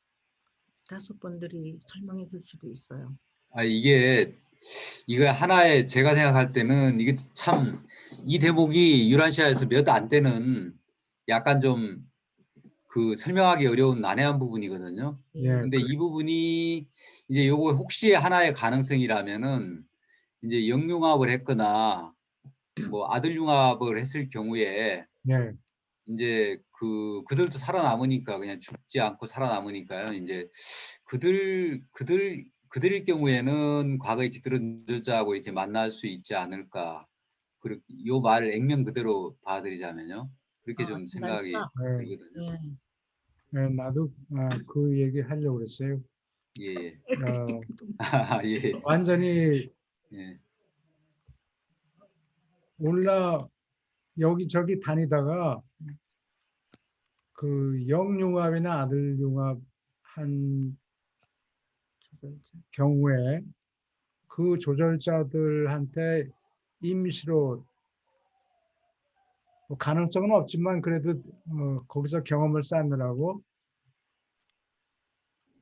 5분들이 설명해 줄 수도 있어요. 이거 하나의 제가 생각할 때는 이게 참 이 대목이 유라시아에서 몇 안 되는 약간 좀 그 설명하기 어려운 난해한 부분이거든요. 예. 근데 이 부분이 이제 요거 혹시 하나의 가능성이라면은 이제 영융합을 했거나 뭐 아들 융합을 했을 경우에 예. 이제 그들도 살아남으니까 그냥 죽지 않고 살아남으니까요. 이제 그들일 경우에는 과거의 깃들은 조절자하고 이렇게 만날 수 있지 않을까. 그리고 요 말을 액면 그대로 봐드리자면요. 그렇게 좀 생각이 들거든요. 예, 나도 그 얘기 하려고 그랬어요. 예. 예. 완전히 예. 여기저기 다니다가 그 영융합이나 아들융합 한 경우에 그 조절자들한테 임시로 뭐 가능성은 없지만 그래도 거기서 경험을 쌓느라고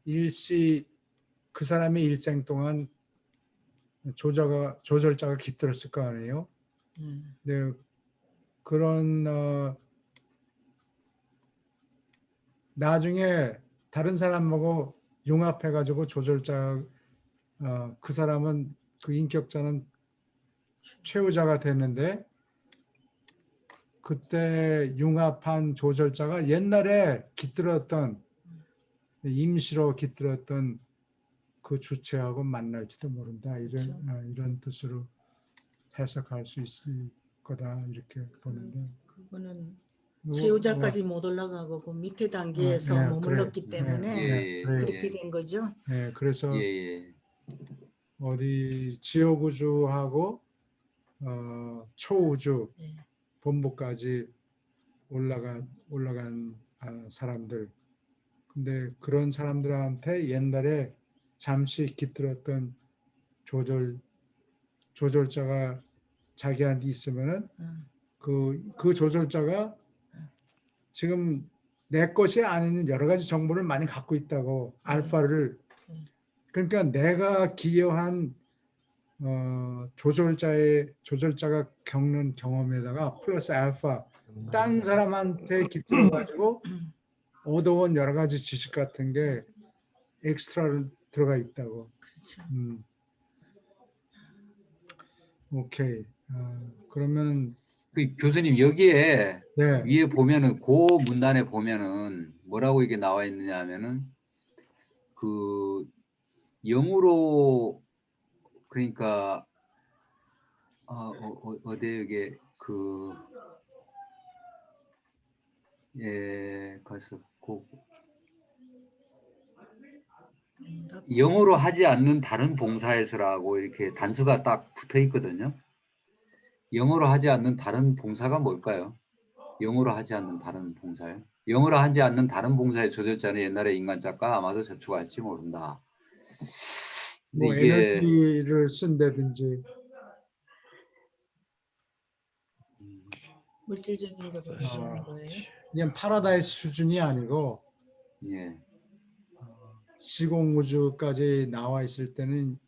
일시 그 사람의 일생 동안 조절자가 깃들었을 거 아니에요. 네, 그런 나중에 다른 사람하고 융합해가지고 조절자 그 사람은 그 인격자는 최후자가 됐는데 그때 융합한 조절자가 옛날에 깃들었던 임시로 깃들었던 그 주체하고 만날지도 모른다 이런 뜻으로 해석할 수 있을 거다 이렇게 보는데 그거는 최후자까지 못 올라가고 그 밑에 단계에서 머물렀기 때문에 그렇게 된 거죠. 네, 그래서 예. 어디 지옥 우주하고 초우주 본부까지 올라간 사람들. 근데 그런 사람들한테 옛날에 잠시 깃들었던 조절자가 자기한테 있으면은 그 조절자가 지금 내 것이 아닌 여러 가지 정보를 많이 갖고 있다고 알파를 그러니까 내가 기여한 조절자가 겪는 경험에다가 플러스 알파 딴 사람한테 깃들어 가지고 얻어온 여러 가지 지식 같은 게 엑스트라로 들어가 있다고. 그렇죠. 오케이. 그러면 그 교수님 여기에 네. 위에 보면은 그 문단에 보면은 뭐라고 이게 나와 있느냐 하면은 그 영으로 그러니까 어디 이게 그래서 영어로 하지 않는 다른 봉사에서라고 이렇게 단서가 딱 붙어 있거든요. 영어로 하지 않는 다른 봉사가 뭘까요? 영어로 하지 않는 다른 봉사요? 영어로 하지 않는 다른 봉사의 조절자는 옛날의 인간 작가 아마도 저축할지 모른다. 근데 뭐 이게 에너지를 쓴다든지 물질적인 거를 얘기하는 거예요. 그냥 파라다이스 수준이 아니고 예, 시공 우주까지 나와 있을 때는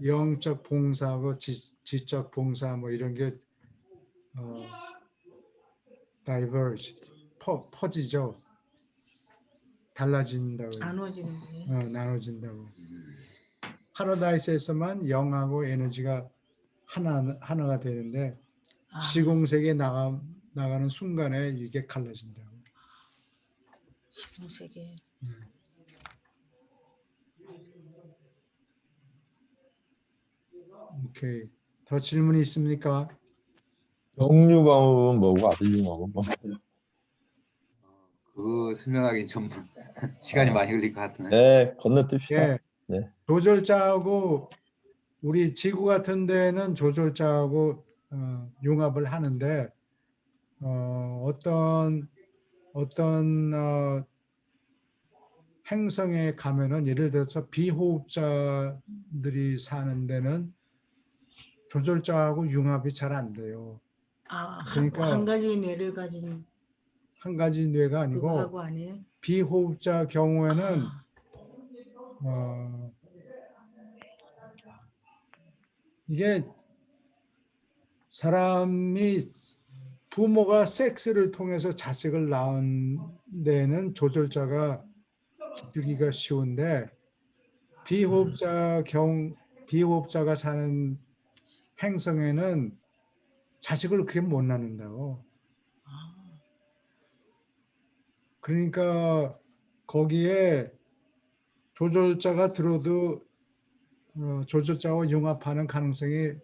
영적 봉사하고 지적 봉사 뭐 이런 게 diverge 퍼지죠. 달라진다고 나눠지는 거예요. 나눠진다고. 파라다이스에서만 영하고 에너지가 하나가 되는데 아, 시공세계에 나가는 순간에 이게 갈라진다고. 15세기. 오케이. 더 질문이 있습니까? 정류방은 뭐고 아들링하고 뭐. 그거 설명하기 좀 시간이 많이 걸릴 것 같으네. 네, 건너뛰시다. 예. 네. 조절자하고 우리 지구 같은 데는 조절자하고 융합을 하는데 어떤 행성에 가면은 예를 들어서 비호흡자들이 사는 데는 조절자하고 융합이 잘 안 돼요. 그러니까 한 가지 뇌를 가진 한 가지 뇌가 그거 아니고 하고 아니에요? 비호흡자 경우에는 아, 이게 사람이 부모가 섹스를 통해서 자식을 낳은 데는 조절자가 기르기가 쉬운데 비호흡자가 사는 행성에는 자식을 그렇게 못 낳는다고. 그러니까 거기에 조절자가 들어도 조절자와 융합하는 가능성이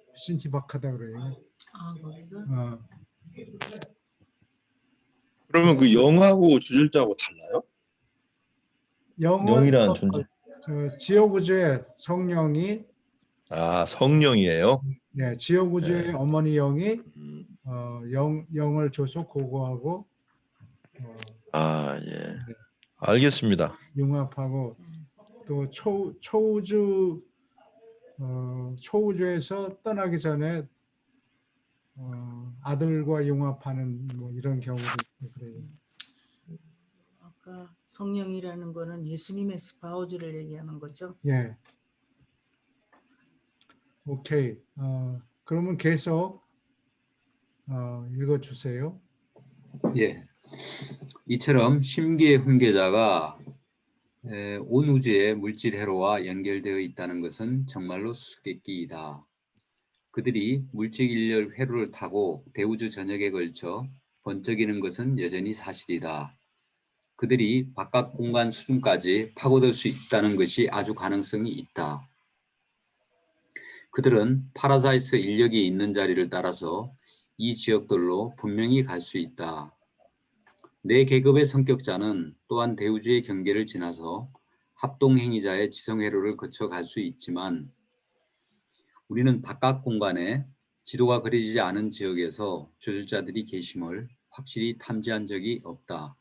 훨씬 희박하다 그래요. 거기가? 그러면 그 영하고 주절자하고 달라요? 영은 영이라는 존재. 지옥우주의 성령이 성령이에요? 네, 지옥우주의 네. 어머니 영이 음. 영을 줘서 고고하고 예. 네, 알겠습니다. 융합하고 또 초우주에서 떠나기 전에 아들과 융합하는 뭐 이런 경우도 있고 그래요. 아까 성령이라는 거는 예수님의 스파우즈를 얘기하는 거죠? 예. 오케이. 그러면 계속 읽어주세요. 예. 이처럼 심기의 훈계자가 온 우주의 물질 회로와 연결되어 있다는 것은 정말로 수수께끼이다. 그들이 물질 인력 회로를 타고 대우주 전역에 걸쳐 번쩍이는 것은 여전히 사실이다. 그들이 바깥 공간 수준까지 파고들 수 있다는 것이 아주 가능성이 있다. 그들은 파라다이스 인력이 있는 자리를 따라서 이 지역들로 분명히 갈 수 있다. 내 계급의 성격자는 또한 대우주의 경계를 지나서 합동행위자의 지성회로를 거쳐 갈 수 있지만 우리는 바깥 공간에 지도가 그려지지 않은 지역에서 조절자들이 계심을 확실히 탐지한 적이 없다.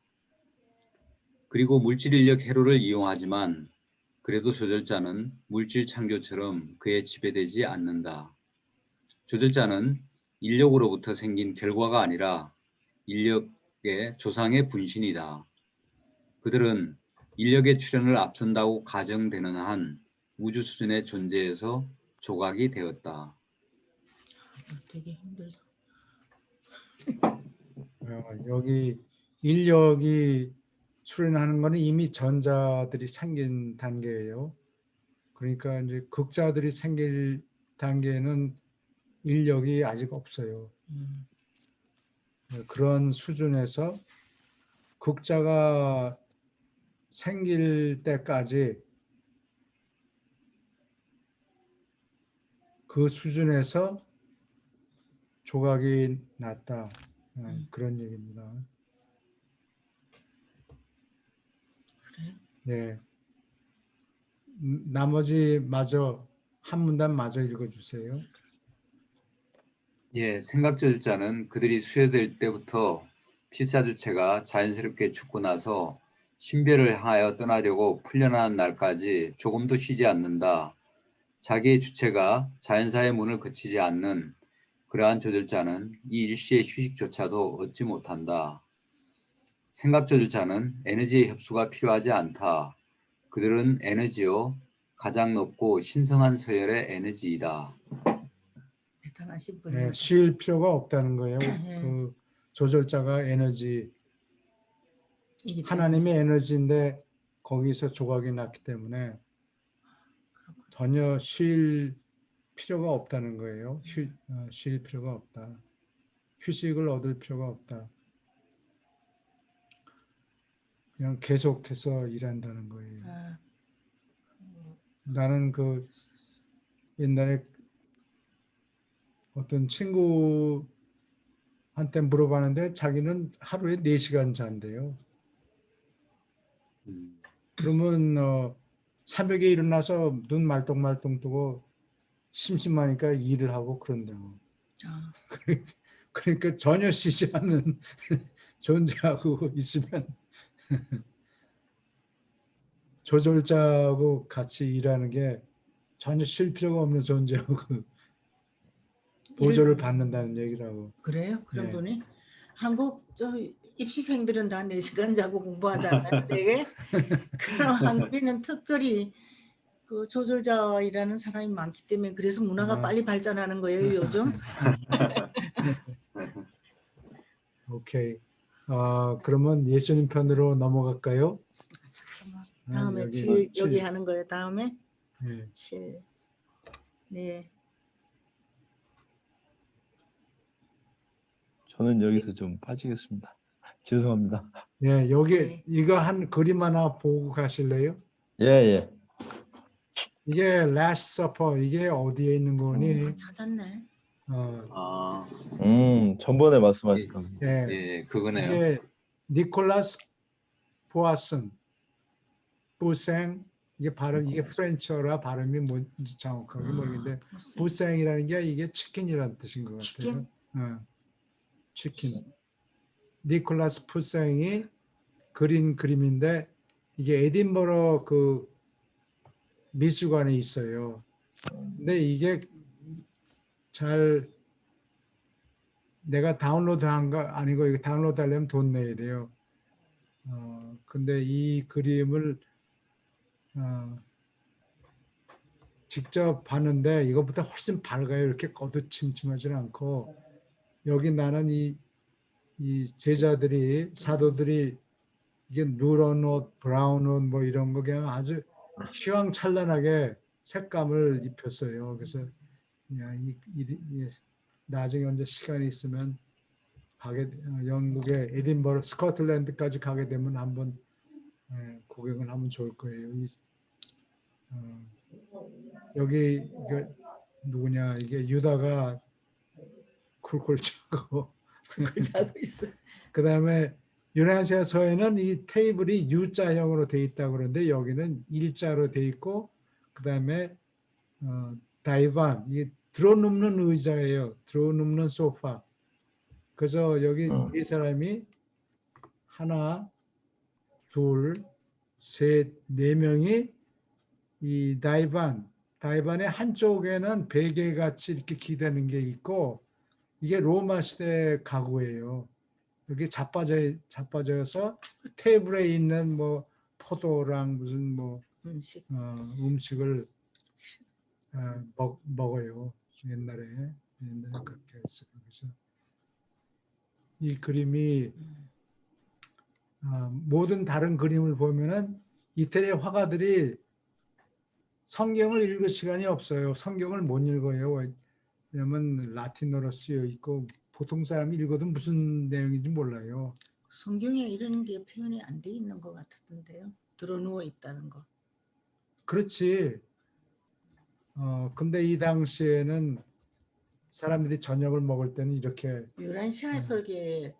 그리고 물질 인력 회로를 이용하지만 그래도 조절자는 물질 창조처럼 그에 지배되지 않는다. 조절자는 인력으로부터 생긴 결과가 아니라 인력의 조상의 분신이다. 그들은 인력의 출현을 앞선다고 가정되는 한 우주 수준의 존재에서 조각이 되었다. 되게 힘들다. 여기 인력이 출현하는 것은 이미 전자들이 생긴 단계예요. 그러니까 이제 극자들이 생길 단계는 인력이 아직 없어요. 그런 수준에서 극자가 생길 때까지 그 수준에서 조각이 났다. 그런 얘기입니다. 그래요? 네. 나머지 마저 한 문단 마저 읽어주세요. 예, 생각조절자는 그들이 수여될 때부터 필사주체가 자연스럽게 죽고 나서 신별을 향하여 떠나려고 풀려나는 날까지 조금도 쉬지 않는다. 자기의 주체가 자연사의 문을 거치지 않는 그러한 조절자는 이 일시의 휴식조차도 얻지 못한다. 생각 조절자는 에너지의 협수가 필요하지 않다. 그들은 에너지요 가장 높고 신성한 서열의 에너지이다. 대단하신 예, 분이에요. 쉴 필요가 없다는 거예요. 예. 그 조절자가 에너지, 이기 때문에. 하나님의 에너지인데 거기서 조각이 났기 때문에 전혀 쉴 필요가 없다는 거예요. 쉴 필요가 없다. 휴식을 얻을 필요가 없다. 그냥 계속해서 일한다는 거예요. 아, 나는 그 옛날에 어떤 친구한테 물어봤는데 자기는 하루에 4시간 잔대요. 그러면 새벽에 일어나서 눈 말똥말똥 뜨고 심심하니까 일을 하고 그런다고. 아, 그러니까 전혀 쉬지 않는 존재하고 있으면 조절자하고 같이 일하는 게 전혀 쉴 필요가 없는 존재하고 보조를 받는다는 얘기라고. 그래요? 그런 예. 분이? 한국 입시생들은 다 4시간 자고 공부하잖아요. 되게. 그럼 한국에는 특별히 그 조절자와 일하는 사람이 많기 때문에 그래서 문화가 아. 빨리 발전하는 거예요, 요즘. 오케이. 그러면 예수님 편으로 넘어갈까요? 잠깐만. 아, 다음에 여기 7 여기 칠. 하는 거예요. 다음에 예. 7. 네. 저는 여기서 좀 빠지겠습니다. 죄송합니다. 예, 여기 네. 이거 한 그림 하나 보고 가실래요? 예, 예. 이게 Last Supper, 이게 어디에 있는 거니? 찾았네. 아, 전번에 말씀하셨던. 예, 예, 그거네요. 이게 니콜라스 보아슨, 부생, 이게 발음, 이게 프렌치어라 발음이 뭔지 정확하게 모르겠는데 부생이라는 게 이게 치킨이라는 뜻인 것 같아요. 치킨? 치킨. 니콜라스 푸생이 그린 그림인데 이게 에딘버러 그 미술관에 있어요. 근데 이게 잘 내가 다운로드한 거 아니고 이거 다운로드 하려면 돈 내야 돼요. 근데 이 그림을 직접 봤는데 이것보다 훨씬 밝아요. 이렇게 거두침침하지는 않고 여기 나는 이 제자들이 사도들이 이게 누런 옷, 브라운 옷 뭐 이런 거 그냥 아주 휘황찬란하게 색감을 입혔어요. 그래서 야, 나중에 언제 시간이 있으면 영국의 에딘버러, 스코틀랜드까지 가게 되면 한번 구경을 하면 좋을 거예요. 여기 이게 누구냐? 이게 유다가 쿨쿨 차고 자고 있어. 그다음에 유난시아서에는 이 테이블이 U자형으로 돼 있다고 그러는데 여기는 일자로 돼 있고 그다음에 다이반, 이 들어눕는 의자예요. 들어눕는 소파. 그래서 여기 이 사람이 하나, 둘, 셋, 네 명이 이 다이반의 한쪽에는 베개 같이 이렇게 기대는 게 있고 이게 로마 시대 가구예요. 여기 자빠져서 테이블에 있는 뭐 포도랑 무슨 뭐 음식을 먹어요. 옛날에 그렇게 했어요. 그래서 이 그림이 모든 다른 그림을 보면은 이태리의 화가들이 성경을 읽을 시간이 없어요. 성경을 못 읽어요. 왜냐면 라틴어로 쓰여 있고 보통 사람이 읽어도 무슨 내용인지 몰라요. 성경에 이런 게 표현이 안 돼 있는 것 같은데요. 들어 누워 있다는 거. 그렇지. 근데 이 당시에는 사람들이 저녁을 먹을 때는 이렇게 유란시아석에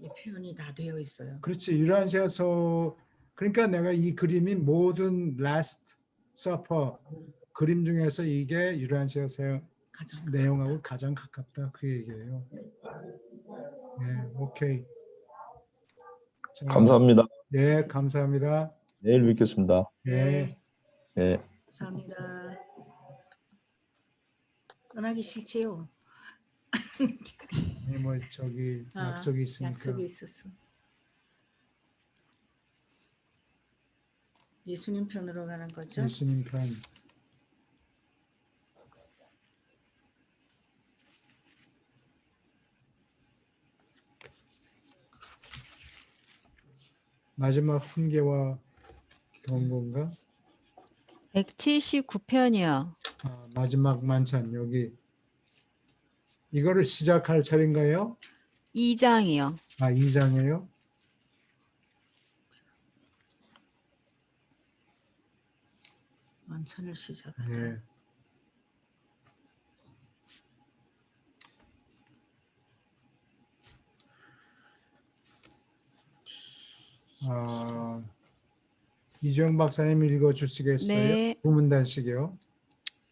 이 표현이 다 되어 있어요. 그렇지. 유란시아서 그러니까 내가 이 그림이 모든 Last Supper 그림 중에서 이게 유란시아서 내용하고 가장 가깝다 그 얘기예요. 네, 오케이. 자, 감사합니다. 예, 감사합니다. 내일 뵙겠습니다. 예. 예. 감사합니다. 떠나기 싫지요. 뭐 저기 아, 약속이 있으니까. 약속이 있었어. 예수님 편으로 가는 거죠? 예수님 편. 마지막 훈계와 경고인가? 179편이요. 아, 마지막 만찬 여기 이거를 시작할 차례인가요? 2장이요. 아, 2장이에요? 만찬을 시작하다. 예. 이주영 박사님 읽어 주시겠어요? 네. 부문단식이요.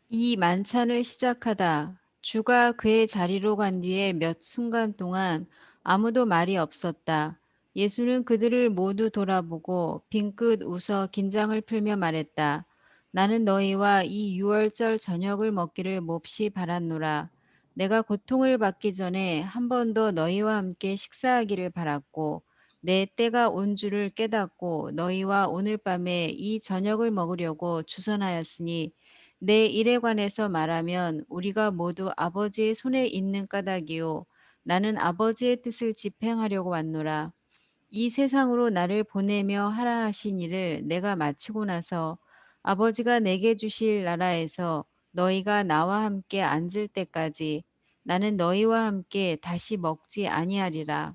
이 만찬을 시작하다 주가 그의 자리로 간 뒤에 몇 순간 동안 아무도 말이 없었다. 예수는 그들을 모두 돌아보고 빙긋 웃어 긴장을 풀며 말했다. 나는 너희와 이 유월절 저녁을 먹기를 몹시 바랐노라. 내가 고통을 받기 전에 한 번 더 너희와 함께 식사하기를 바랐고 내 때가 온 줄을 깨닫고 너희와 오늘 밤에 이 저녁을 먹으려고 주선하였으니 내 일에 관해서 말하면 우리가 모두 아버지의 손에 있는 까닭이요 나는 아버지의 뜻을 집행하려고 왔노라. 이 세상으로 나를 보내며 하라 하신 일을 내가 마치고 나서 아버지가 내게 주실 나라에서 너희가 나와 함께 앉을 때까지 나는 너희와 함께 다시 먹지 아니하리라.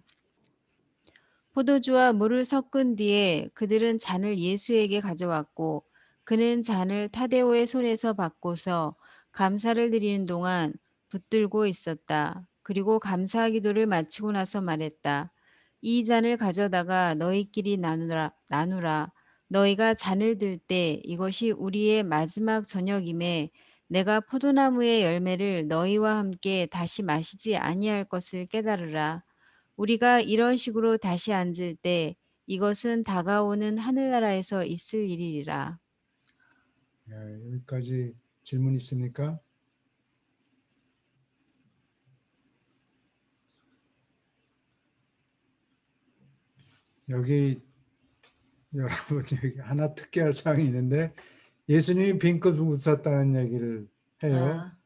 포도주와 물을 섞은 뒤에 그들은 잔을 예수에게 가져왔고 그는 잔을 타데오의 손에서 받고서 감사를 드리는 동안 붙들고 있었다. 그리고 감사 기도를 마치고 나서 말했다. 이 잔을 가져다가 너희끼리 나누라. 너희가 잔을 들 때 이것이 우리의 마지막 저녁임에 내가 포도나무의 열매를 너희와 함께 다시 마시지 아니할 것을 깨달으라. 우리가 이런 식으로 다시 앉을 때 이것은 다가오는 하늘나라에서 있을 일이리라. 예, 여기까지 질문 있습니까? 여기 여러분 여기 하나 특이할 사항이 있는데 예수님이 빙긋 웃었다는 얘기를 해요. 아,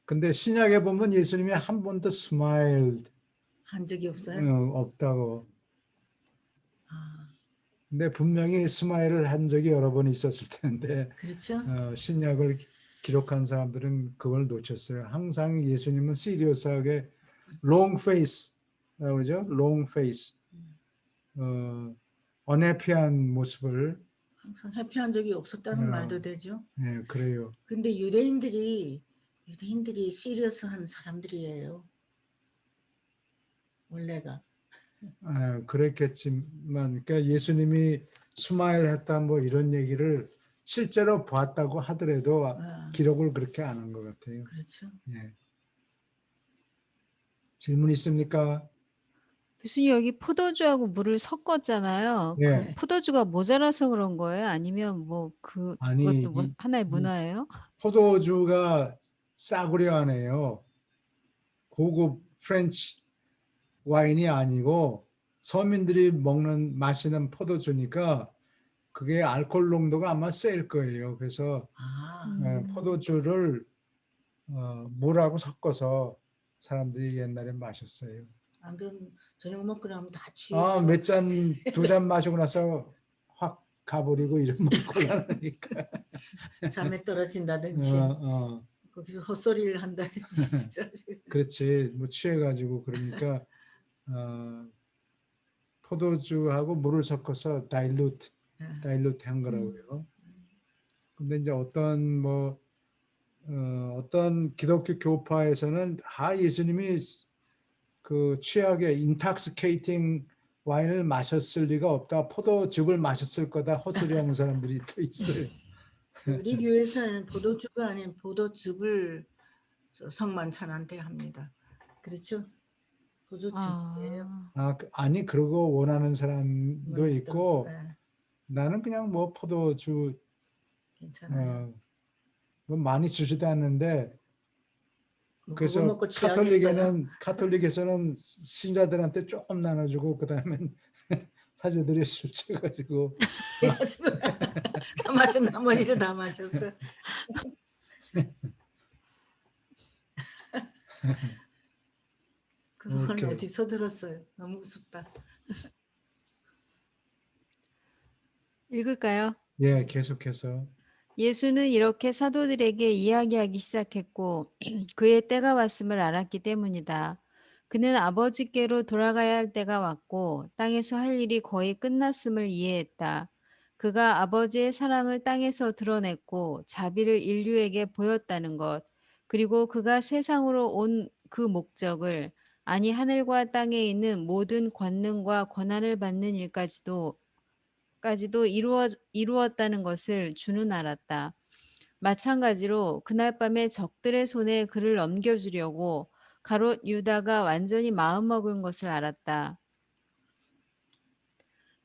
근데 신약에 보면 예수님이 한 번도 스마일 한 적이 없어요? 없다고. 아, 근데 분명히 스마일을 한 적이 여러 번 있었을 텐데 그렇죠? 신약을 기록한 사람들은 그걸 놓쳤어요. 항상 예수님은 시리어스하게 long face라고 그러죠. long face. 언해피한 모습을 항상 회피한 적이 없었다는 어. 말도 되죠. 예, 그래요. 근데 유대인들이 시리어스한 사람들이에요. 원래가. 그랬겠지만 그러니까 예수님이 스마일 했다 뭐 이런 얘기를 실제로 봤다고 하더라도 기록을 그렇게 안 한 것 같아요. 그렇죠. 예. 질문 있습니까? 교수님 여기 포도주하고 물을 섞었잖아요. 그 예. 포도주가 모자라서 그런 거예요? 아니면 뭐 아니, 그것도 하나의 이 문화예요? 포도주가 싸구려 하네요. 고급 프렌치 와인이 아니고 서민들이 마시는 포도주니까 그게 알코올 농도가 아마 셀 거예요. 그래서 포도주를 물하고 섞어서 사람들이 옛날에 마셨어요. 안 그럼 저녁 먹고 나면 다 취해서. 몇 잔, 2잔 마시고 나서 확 가버리고 이러면 곤란하니까. 잠에 떨어진다든지 거기서 헛소리를 한다든지. 그렇지. 뭐 취해가지고 그러니까 포도주하고 물을 섞어서 다일루트 한 거라고요. 근데 이제 어떤 기독교 교파에서는 예수님이 그 취하게 인탁스케이팅 와인을 마셨을 리가 없다. 포도즙을 마셨을 거다. 헛소리하는 사람들이 또 있어요. 우리 교회에서는 포도주가 아닌 포도즙을 성만찬한테 합니다. 그렇죠? 부주친구예요. 아니 그러고 원하는 사람도 있고 네, 나는 그냥 뭐 포도주 괜찮아요. 뭐 많이 주지도 않는데 뭐 그거 그래서 먹고 취하겠어요? 카톨릭에서는 신자들한테 조금 나눠주고 그다음에 사제들이 술 취해가지고 그래가지고 다 마신 나머지를 다 마셨어. 그건 오케이. 어디서 들었어요? 너무 우습다. 읽을까요? 예, 계속해서 예수는 이렇게 사도들에게 이야기하기 시작했고 그의 때가 왔음을 알았기 때문이다. 그는 아버지께로 돌아가야 할 때가 왔고 땅에서 할 일이 거의 끝났음을 이해했다. 그가 아버지의 사랑을 땅에서 드러냈고 자비를 인류에게 보였다는 것, 그리고 그가 세상으로 온 그 목적을, 아니 하늘과 땅에 있는 모든 권능과 권한을 받는 일까지도 이루었다는 것을 주는 알았다. 마찬가지로 그날 밤에 적들의 손에 그를 넘겨주려고 가롯 유다가 완전히 마음먹은 것을 알았다.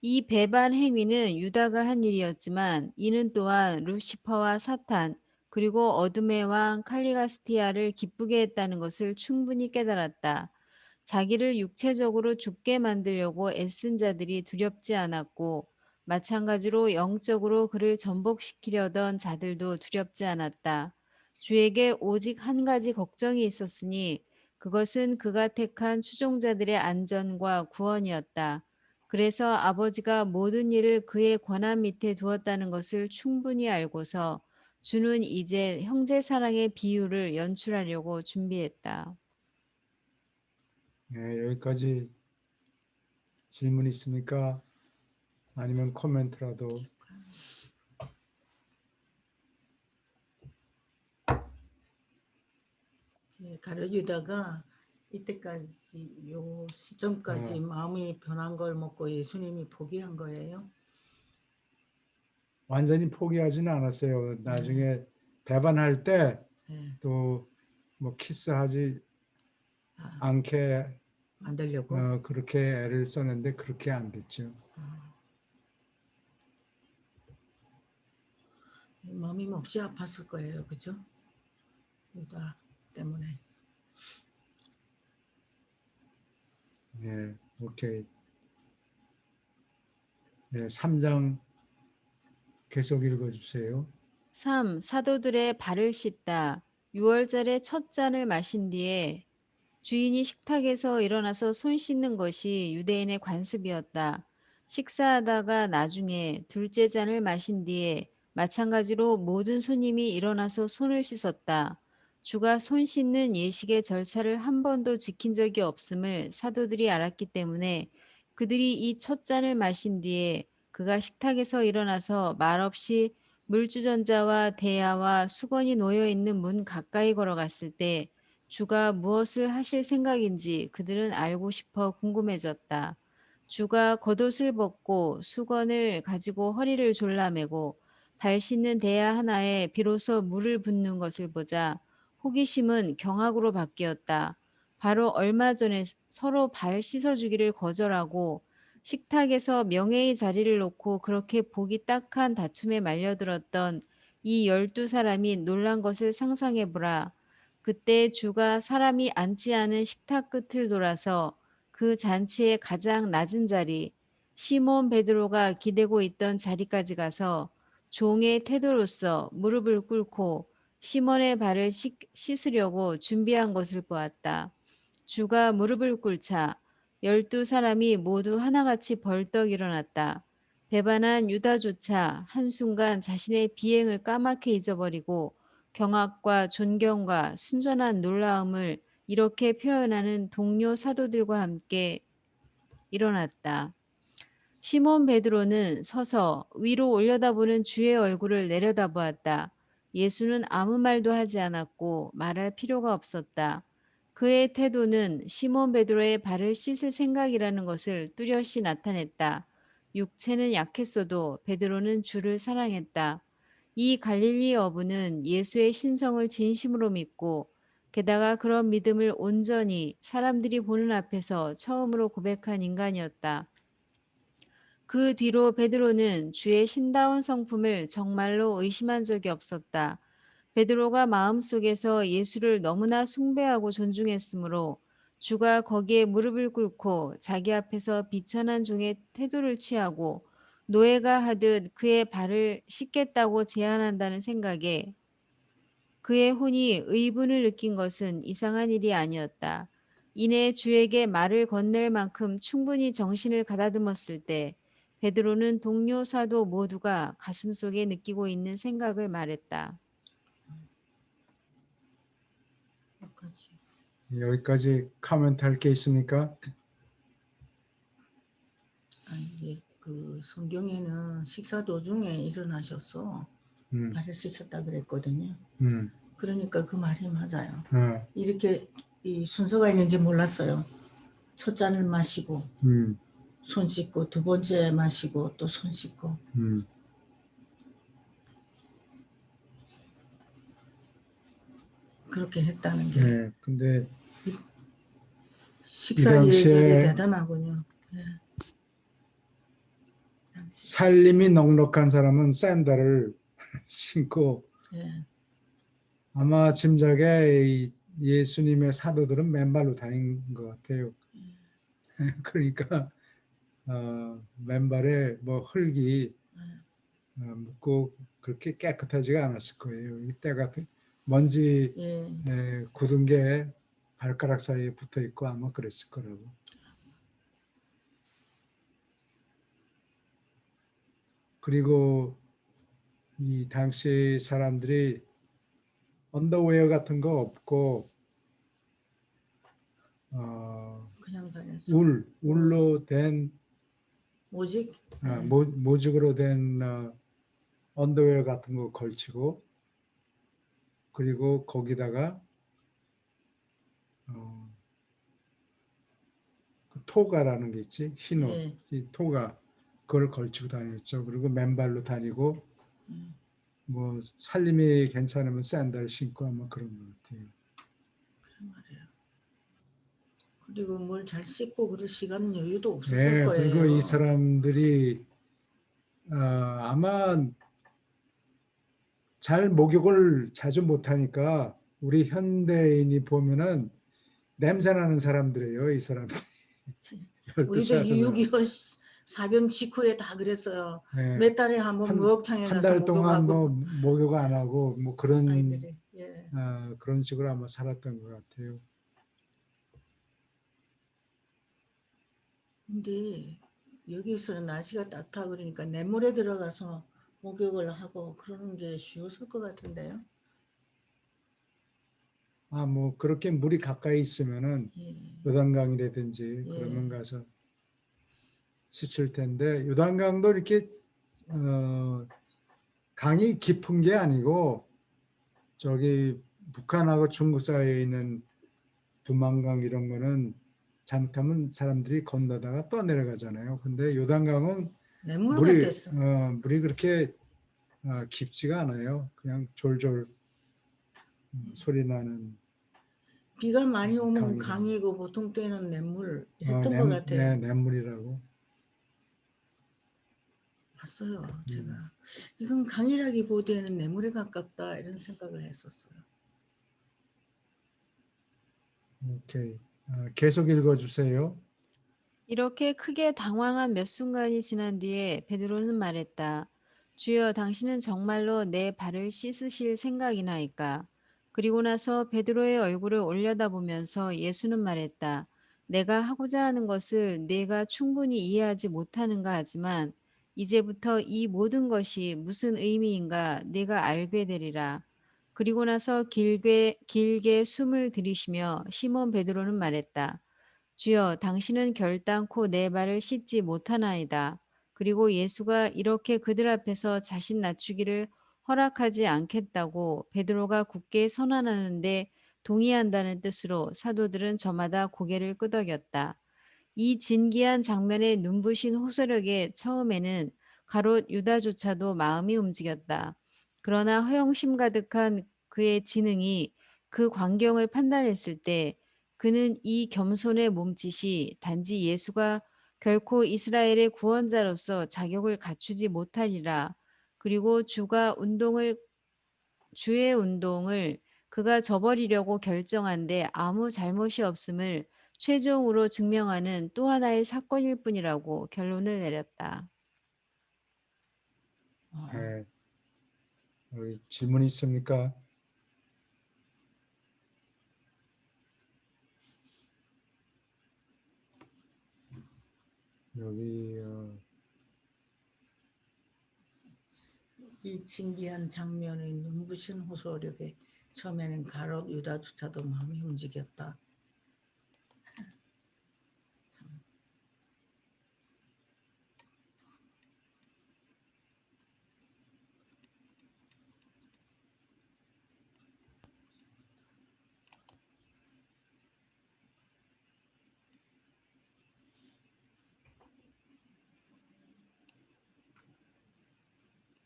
이 배반 행위는 유다가 한 일이었지만 이는 또한 루시퍼와 사탄 그리고 어둠의 왕 칼리가스티아를 기쁘게 했다는 것을 충분히 깨달았다. 자기를 육체적으로 죽게 만들려고 애쓴 자들이 두렵지 않았고 마찬가지로 영적으로 그를 전복시키려던 자들도 두렵지 않았다. 주에게 오직 한 가지 걱정이 있었으니 그것은 그가 택한 추종자들의 안전과 구원이었다. 그래서 아버지가 모든 일을 그의 권한 밑에 두었다는 것을 충분히 알고서 주는 이제 형제 사랑의 비유를 연출하려고 준비했다. 예, 여기까지 질문 있습니까? 아니면 코멘트라도. 가룟 유다가 이때까지 요 시점까지 마음이 변한 걸 먹고 예수님이 포기한 거예요. 완전히 포기하지는 않았어요. 나중에 배반할 때 네. 또 뭐 키스하지 아, 않게 만들려고. 그렇게 애를 썼는데 그렇게 안 됐죠. 마음이 몹시 아팠을 거예요, 그죠? 유다 때문에. 예, 오케이. 예, 3장 계속 읽어주세요. 3. 사도들의 발을 씻다. 6월절에 첫 잔을 마신 뒤에 주인이 식탁에서 일어나서 손 씻는 것이 유대인의 관습이었다. 식사하다가 나중에 둘째 잔을 마신 뒤에 마찬가지로 모든 손님이 일어나서 손을 씻었다. 주가 손 씻는 예식의 절차를 한 번도 지킨 적이 없음을 사도들이 알았기 때문에 그들이 이 첫 잔을 마신 뒤에 그가 식탁에서 일어나서 말없이 물주전자와 대야와 수건이 놓여 있는 문 가까이 걸어갔을 때 주가 무엇을 하실 생각인지 그들은 알고 싶어 궁금해졌다. 주가 겉옷을 벗고 수건을 가지고 허리를 졸라매고 발 씻는 대야 하나에 비로소 물을 붓는 것을 보자 호기심은 경악으로 바뀌었다. 바로 얼마 전에 서로 발 씻어주기를 거절하고 식탁에서 명예의 자리를 놓고 그렇게 보기 딱한 다툼에 말려들었던 이 12사람이 놀란 것을 상상해보라. 그때 주가 사람이 앉지 않은 식탁 끝을 돌아서 그 잔치의 가장 낮은 자리, 시몬 베드로가 기대고 있던 자리까지 가서 종의 태도로서 무릎을 꿇고 시몬의 발을 씻으려고 준비한 것을 보았다. 주가 무릎을 꿇자 12사람이 모두 하나같이 벌떡 일어났다. 배반한 유다조차 한순간 자신의 비행을 까맣게 잊어버리고 경악과 존경과 순전한 놀라움을 이렇게 표현하는 동료 사도들과 함께 일어났다. 시몬 베드로는 서서 위로 올려다보는 주의 얼굴을 내려다보았다. 예수는 아무 말도 하지 않았고 말할 필요가 없었다. 그의 태도는 시몬 베드로의 발을 씻을 생각이라는 것을 뚜렷이 나타냈다. 육체는 약했어도 베드로는 주를 사랑했다. 이 갈릴리 어부는 예수의 신성을 진심으로 믿고 게다가 그런 믿음을 온전히 사람들이 보는 앞에서 처음으로 고백한 인간이었다. 그 뒤로 베드로는 주의 신다운 성품을 정말로 의심한 적이 없었다. 베드로가 마음속에서 예수를 너무나 숭배하고 존중했으므로 주가 거기에 무릎을 꿇고 자기 앞에서 비천한 종의 태도를 취하고 노예가 하듯 그의 발을 씻겠다고 제안한다는 생각에 그의 혼이 의분을 느낀 것은 이상한 일이 아니었다. 이내 주에게 말을 건넬 만큼 충분히 정신을 가다듬었을 때 베드로는 동료 사도 모두가 가슴속에 느끼고 있는 생각을 말했다. 여기까지. 여기까지 코멘트 할 게 있습니까? 이게 그 성경에는 식사 도중에 일어나셔서 음, 발을 씻었다 그랬거든요. 음, 그러니까 그 말이 맞아요. 어, 이렇게 이 순서가 있는지 몰랐어요. 첫 잔을 마시고 음, 손 씻고 두 번째 마시고 또 손 씻고 음. 그렇게 했다는 게 네, 근데 식사 당시에 예절이 대단하군요. 예. 당시. 살림이 넉넉한 사람은 샌들을 신고 예. 아마 짐작에 이 예수님의 사도들은 맨발로 다닌 것 같아요. 그러니까 맨발에 뭐 흙이 묻고 그렇게 깨끗하지가 않았을 거예요. 이때 같은 먼지 예. 굳은 게 발가락 사이에 붙어 있고 아마 그랬을 거라고. 그리고 이 당시 사람들이 언더웨어 같은 거 없고 그냥 다녔어. 울로 된 오직 모직으로 된 언더웨어 같은 거 걸치고 그리고 거기다가 그 토가라는 게 있지 흰 옷, 예. 이 토가 그걸 걸치고 다녔죠. 그리고 맨발로 다니고 뭐 살림이 괜찮으면 샌들 신고 아마 그런 것 같아요. 그런 말이에요. 그리고 뭘 잘 씻고 그럴 시간 여유도 없었을 네, 거예요. 그리고 이 사람들이 아마 잘 목욕을 자주 못하니까 우리 현대인이 보면은 냄새나는 사람들이에요, 이 사람들. 우리도 12살 유유기호 사병 직후에 다 그랬어요. 네. 몇 달에 한번 목욕탕에 한 가서 달 동안 목욕하고 뭐 목욕 안 하고 뭐 그런 아이들이. 예. 그런 식으로 아마 살았던 것 같아요. 근데 여기서는 날씨가 따뜻하고 그러니까 냇물에 들어가서 목욕을 하고 그러는 게 쉬웠을 것 같은데요. 뭐 그렇게 물이 가까이 있으면은 예. 요단강이라든지 예. 그러면 가서 씻을 텐데 요단강도 이렇게 강이 깊은 게 아니고 저기 북한하고 중국 사이에 있는 두만강 이런 거는 잘못하면 사람들이 건너다가 떠내려가잖아요. 근데 요단강은 냇물 같았어. 물이 그렇게 깊지가 않아요. 그냥 졸졸 소리 나는 비가 많이 오면 강이라고. 강이고 보통 때는 냇물 했던 것 같아요. 냇물이라고. 봤어요, 제가. 이건 강이라기보다는 냇물에 가깝다 이런 생각을 했었어요. 오케이. 계속 읽어주세요. 이렇게 크게 당황한 몇 순간이 지난 뒤에 베드로는 말했다. 주여, 당신은 정말로 내 발을 씻으실 생각이나이까? 그리고 나서 베드로의 얼굴을 올려다보면서 예수는 말했다. 내가 하고자 하는 것을 네가 충분히 이해하지 못하는가 하지만 이제부터 이 모든 것이 무슨 의미인가 네가 알게 되리라. 그리고 나서 길게 숨을 들이쉬며 시몬 베드로는 말했다. 주여, 당신은 결단코 내 발을 씻지 못하나이다. 그리고 예수가 이렇게 그들 앞에서 자신 낮추기를 허락하지 않겠다고 베드로가 굳게 선언하는데 동의한다는 뜻으로 사도들은 저마다 고개를 끄덕였다. 이 진기한 장면의 눈부신 호소력에 처음에는 가롯 유다조차도 마음이 움직였다. 그러나 허영심 가득한 그의 지능이 그 광경을 판단했을 때 그는 이 겸손의 몸짓이 단지 예수가 결코 이스라엘의 구원자로서 자격을 갖추지 못하리라. 그리고 주의 운동을 그가 저버리려고 결정한 데 아무 잘못이 없음을 최종으로 증명하는 또 하나의 사건일 뿐이라고 결론을 내렸다. 네. 질문 있습니까? 여기 이 신기한 장면의 눈부신 호소력에 처음에는 가롯 유다조차도 마음이 움직였다.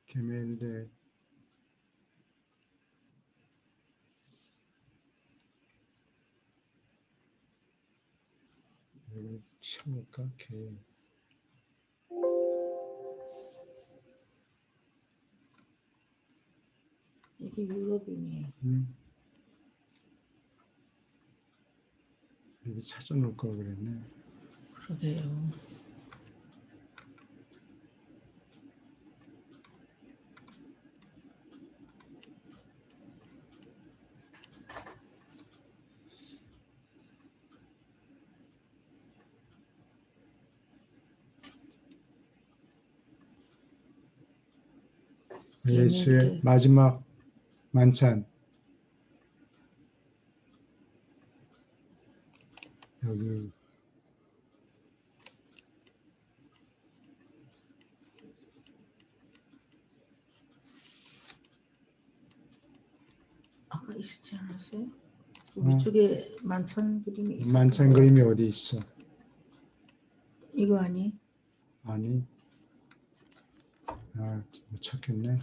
개멜대 여기 치울까? 개 이게 유럽인이에요. 여기 찾아놓을 걸 그랬네. 그러게요. 예수의 개멜대. 마지막 만찬. 여기 아까 있었지 않았어요? 위쪽에 만찬 그림이 있었던 만찬 것 그림이 같아요. 어디 있어? 이거 아니? 아니, 못 찾겠네.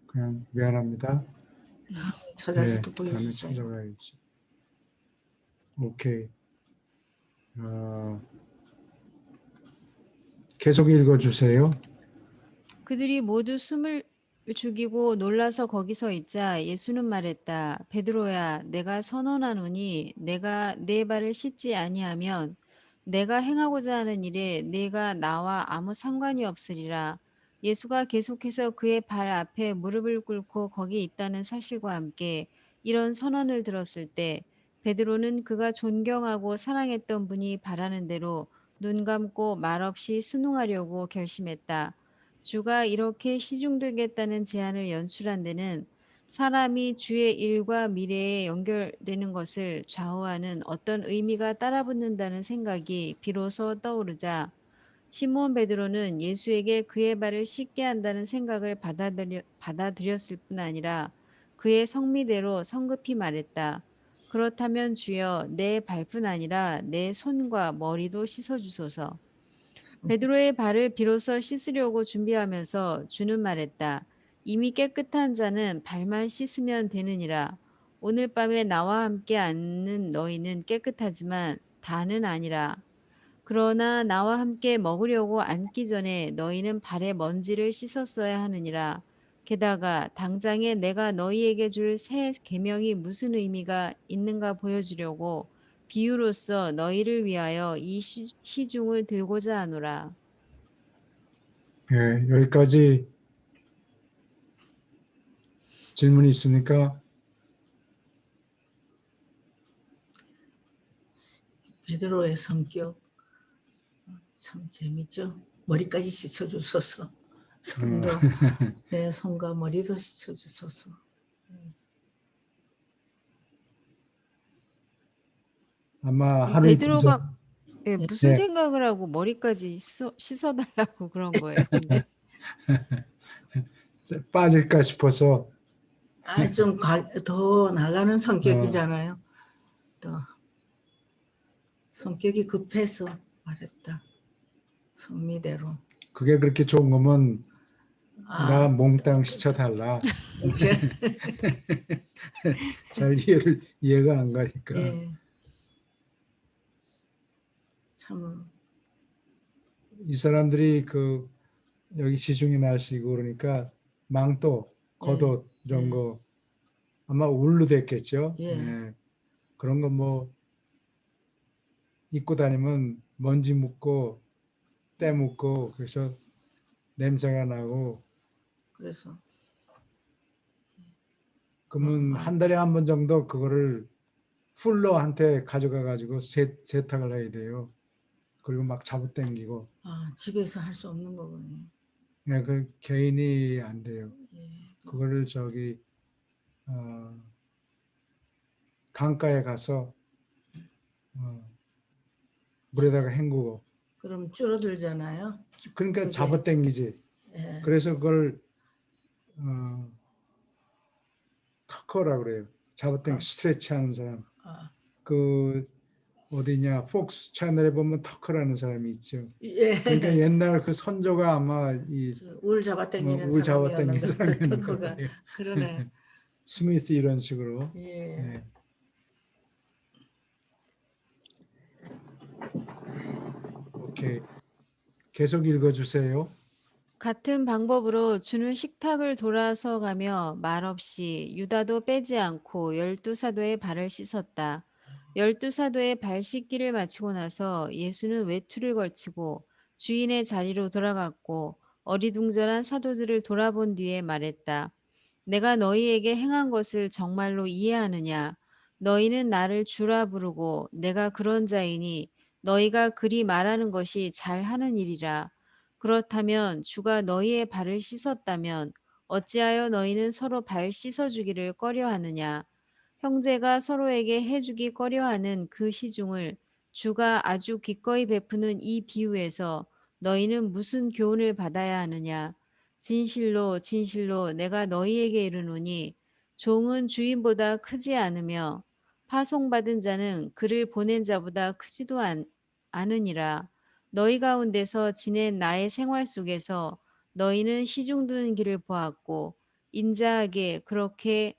그냥 미안합니다. 찾아서 네, 또 다음에 보여주세요. 찾아가야지. 오케이. 계속 읽어주세요. 그들이 모두 숨을 죽이고 놀라서 거기서 있자 예수는 말했다. 베드로야, 내가 선언하노니 내가 내 발을 씻지 아니하면 내가 행하고자 하는 일에 내가 나와 아무 상관이 없으리라. 예수가 계속해서 그의 발 앞에 무릎을 꿇고 거기 있다는 사실과 함께 이런 선언을 들었을 때 베드로는 그가 존경하고 사랑했던 분이 바라는 대로 눈 감고 말없이 순응하려고 결심했다. 주가 이렇게 시중들겠다는 제안을 연출한 데는 사람이 주의 일과 미래에 연결되는 것을 좌우하는 어떤 의미가 따라붙는다는 생각이 비로소 떠오르자 시몬 베드로는 예수에게 그의 발을 씻게 한다는 생각을 받아들였을 뿐 아니라 그의 성미대로 성급히 말했다. 그렇다면 주여 내 발뿐 아니라 내 손과 머리도 씻어주소서. 베드로의 발을 비로소 씻으려고 준비하면서 주는 말했다. 이미 깨끗한 자는 발만 씻으면 되느니라. 오늘 밤에 나와 함께 앉는 너희는 깨끗하지만 다는 아니라. 그러나 나와 함께 먹으려고 앉기 전에 너희는 발의 먼지를 씻었어야 하느니라. 게다가 당장에 내가 너희에게 줄 새 계명이 무슨 의미가 있는가 보여주려고 비유로서 너희를 위하여 이 시중을 들고자 하노라. 예, 여기까지 질문이 있습니까? 베드로의 성격 참 재밌죠. 머리까지 씻어주소서. 손도 내 손과 머리도 씻어주소서. 아마 하루 이틀 베드로가 예, 네. 무슨 네. 생각을 하고 머리까지 씻어달라고 그런 거예요. 근데 빠질까 싶어서 좀 더 나가는 성격이잖아요. 또 성격이 급해서 말했다. 성미대로. 그게 그렇게 좋은 거면 나 아, 몽땅 시켜달라. 잘 이해가 안 가니까. 예. 참 이 사람들이 그 여기 지중해 날씨고 그러니까 망토, 겉옷 이런 예. 거 아마 울로 됐겠죠. 예. 예. 그런 거 뭐 입고 다니면 먼지 묻고 때 묻고 그래서 냄새가 나고 그래서 그러면 아, 한 달에 한 번 정도 그거를 풀러한테 가져가 가지고 세탁을 해야 돼요. 그리고 막 잡아당기고 집에서 할 수 없는 거군요. 네, 그 개인이 안 돼요. 예. 그거를 저기 강가에 가서 물에다가 헹구고 그럼 줄어들잖아요. 그러니까 그게. 잡아당기지. 예. 그래서 그걸 터커라 그래요. 잡아당기 스트레치하는 사람. 아, 그 어디냐 폭스 채널에 보면 터커라는 사람이 있죠. 예. 그러니까 옛날 그 선조가 아마 이 울 잡아당기는 울 잡아당기는 사람이었는데 사람이었는 터커가 거예요. 그러네. 스미스 이런 식으로. 예. 네. 오케이. 계속 읽어주세요. 같은 방법으로 주는 식탁을 돌아서 가며 말없이 유다도 빼지 않고 12사도의 발을 씻었다. 12사도의 발 씻기를 마치고 나서 예수는 외투를 걸치고 주인의 자리로 돌아갔고 어리둥절한 사도들을 돌아본 뒤에 말했다. 내가 너희에게 행한 것을 정말로 이해하느냐? 너희는 나를 주라 부르고 내가 그런 자이니 너희가 그리 말하는 것이 잘하는 일이라. 그렇다면 주가 너희의 발을 씻었다면 어찌하여 너희는 서로 발 씻어주기를 꺼려하느냐? 형제가 서로에게 해주기 꺼려하는 그 시중을 주가 아주 기꺼이 베푸는 이 비유에서 너희는 무슨 교훈을 받아야 하느냐? 진실로 진실로 내가 너희에게 이르노니 종은 주인보다 크지 않으며 파송받은 자는 그를 보낸 자보다 크지도 않으니라. 너희 가운데서 지낸 나의 생활 속에서 너희는 시중드는 길을 보았고 인자하게 그렇게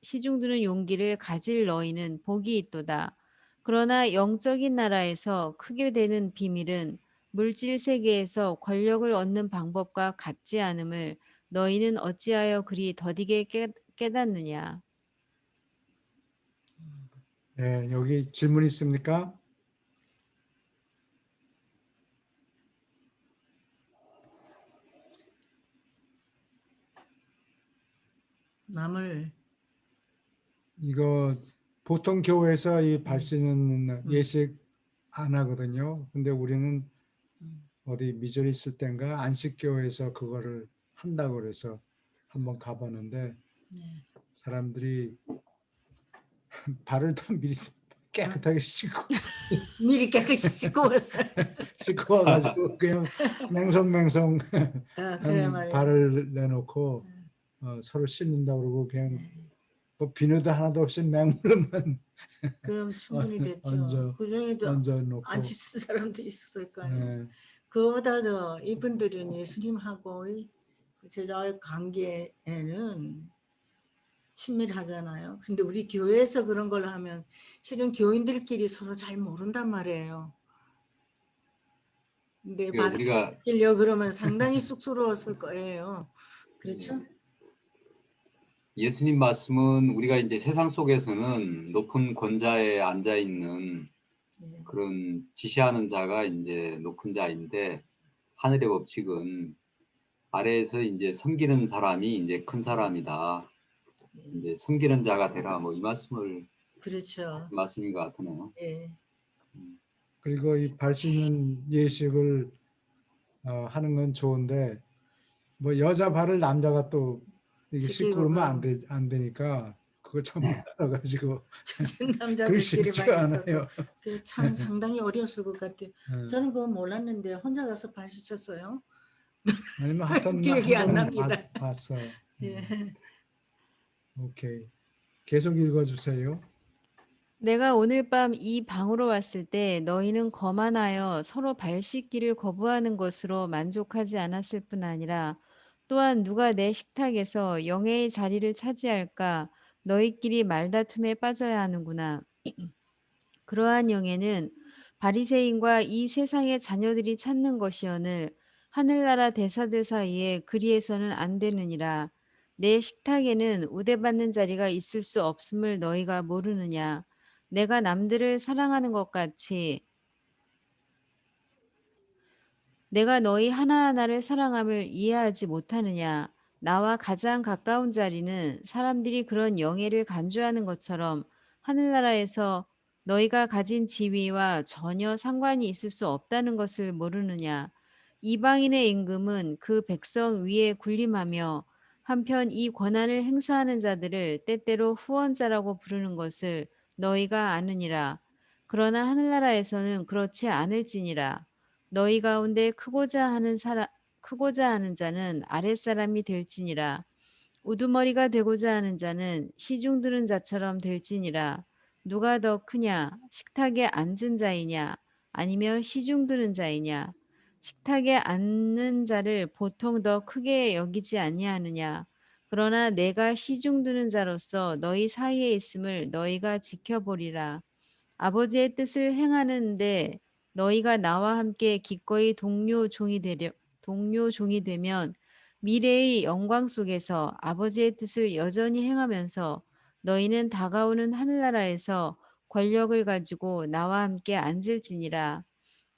시중드는 용기를 가질 너희는 복이 있도다. 그러나 영적인 나라에서 크게 되는 비밀은 물질 세계에서 권력을 얻는 방법과 같지 않음을 너희는 어찌하여 그리 더디게 깨닫느냐. 네, 여기 질문 있습니까? 남을 이거 보통 교회에서 이 발씨는 예식 안 하거든요. 근데 우리는 어디 미절 있을 땐가 안식교회에서 그거를 한다고 그래서 한번 가봤는데 네. 사람들이 발을 다 미리 깨끗하게 씻고 미리 깨끗이 씻고 왔어요. 씻고 와가지고 그냥 맹성맹성 그래 말이에요. 발을 내놓고 서로 씻는다 그러고 그냥 뭐 비누도 하나도 없이 맹물로만 그럼 충분히 됐죠. 얹어 그 중에도 얹어놓고 안 씻은 사람도 있었을 거 아니에요. 네. 그보다 더 이분들은 예수님하고의 그 제자의 관계에는 친밀하잖아요. 근데 우리 교회에서 그런 걸 하면 실은 교인들끼리 서로 잘 모른단 말이에요. 근데 그러니까 우리가 바뀌려 그러면 상당히 쑥스러웠을 거예요. 그렇죠? 예수님 말씀은 우리가 이제 세상 속에서는 높은 권자에 앉아 있는 예. 그런 지시하는 자가 이제 높은 자인데 하늘의 법칙은 아래에서 이제 섬기는 사람이 이제 큰 사람이다. 이제 섬기는 자가 되라. 뭐 이 말씀을 그렇죠. 말씀인 것 같으네요. 예. 그리고 이 발 씻는 예식을 하는 건 좋은데 뭐 여자 발을 남자가 또 이게 씻고 시키고 그러면 그러면 안 되니까 그걸 참 따라가지고 그러기 남자들끼리만 쉽지가 있어도 않아요. 그게 참 상당히 어려웠을 것 같아요. 네. 저는 그거 몰랐는데 혼자 가서 발 씻었어요. 아니면 하여튼 기억이 안 한 번은 납니다. 봤어요. 예. 오케이. 계속 읽어주세요. 내가 오늘 밤 이 방으로 왔을 때 너희는 거만하여 서로 발 씻기를 거부하는 것으로 만족하지 않았을 뿐 아니라 또한 누가 내 식탁에서 영예의 자리를 차지할까? 너희끼리 말다툼에 빠져야 하는구나. 그러한 영예는 바리새인과 이 세상의 자녀들이 찾는 것이오늘 하늘나라 대사들 사이에 그리해서는 안 되느니라. 내 식탁에는 우대받는 자리가 있을 수 없음을 너희가 모르느냐. 내가 남들을 사랑하는 것 같이 내가 너희 하나하나를 사랑함을 이해하지 못하느냐? 나와 가장 가까운 자리는 사람들이 그런 영예를 간주하는 것처럼 하늘나라에서 너희가 가진 지위와 전혀 상관이 있을 수 없다는 것을 모르느냐? 이방인의 임금은 그 백성 위에 군림하며 한편 이 권한을 행사하는 자들을 때때로 후원자라고 부르는 것을 너희가 아느니라. 그러나 하늘나라에서는 그렇지 않을지니라. 너희 가운데 크고자 하는 자는 아랫사람이 될지니라. 우두머리가 되고자 하는 자는 시중 드는 자처럼 될지니라. 누가 더 크냐? 식탁에 앉은 자이냐? 아니면 시중 드는 자이냐? 식탁에 앉는 자를 보통 더 크게 여기지 아니하느냐? 그러나 내가 시중 드는 자로서 너희 사이에 있음을 너희가 지켜보리라. 아버지의 뜻을 행하는데 너희가 나와 함께 기꺼이 동료 종이 되면 미래의 영광 속에서 아버지의 뜻을 여전히 행하면서 너희는 다가오는 하늘나라에서 권력을 가지고 나와 함께 앉을지니라.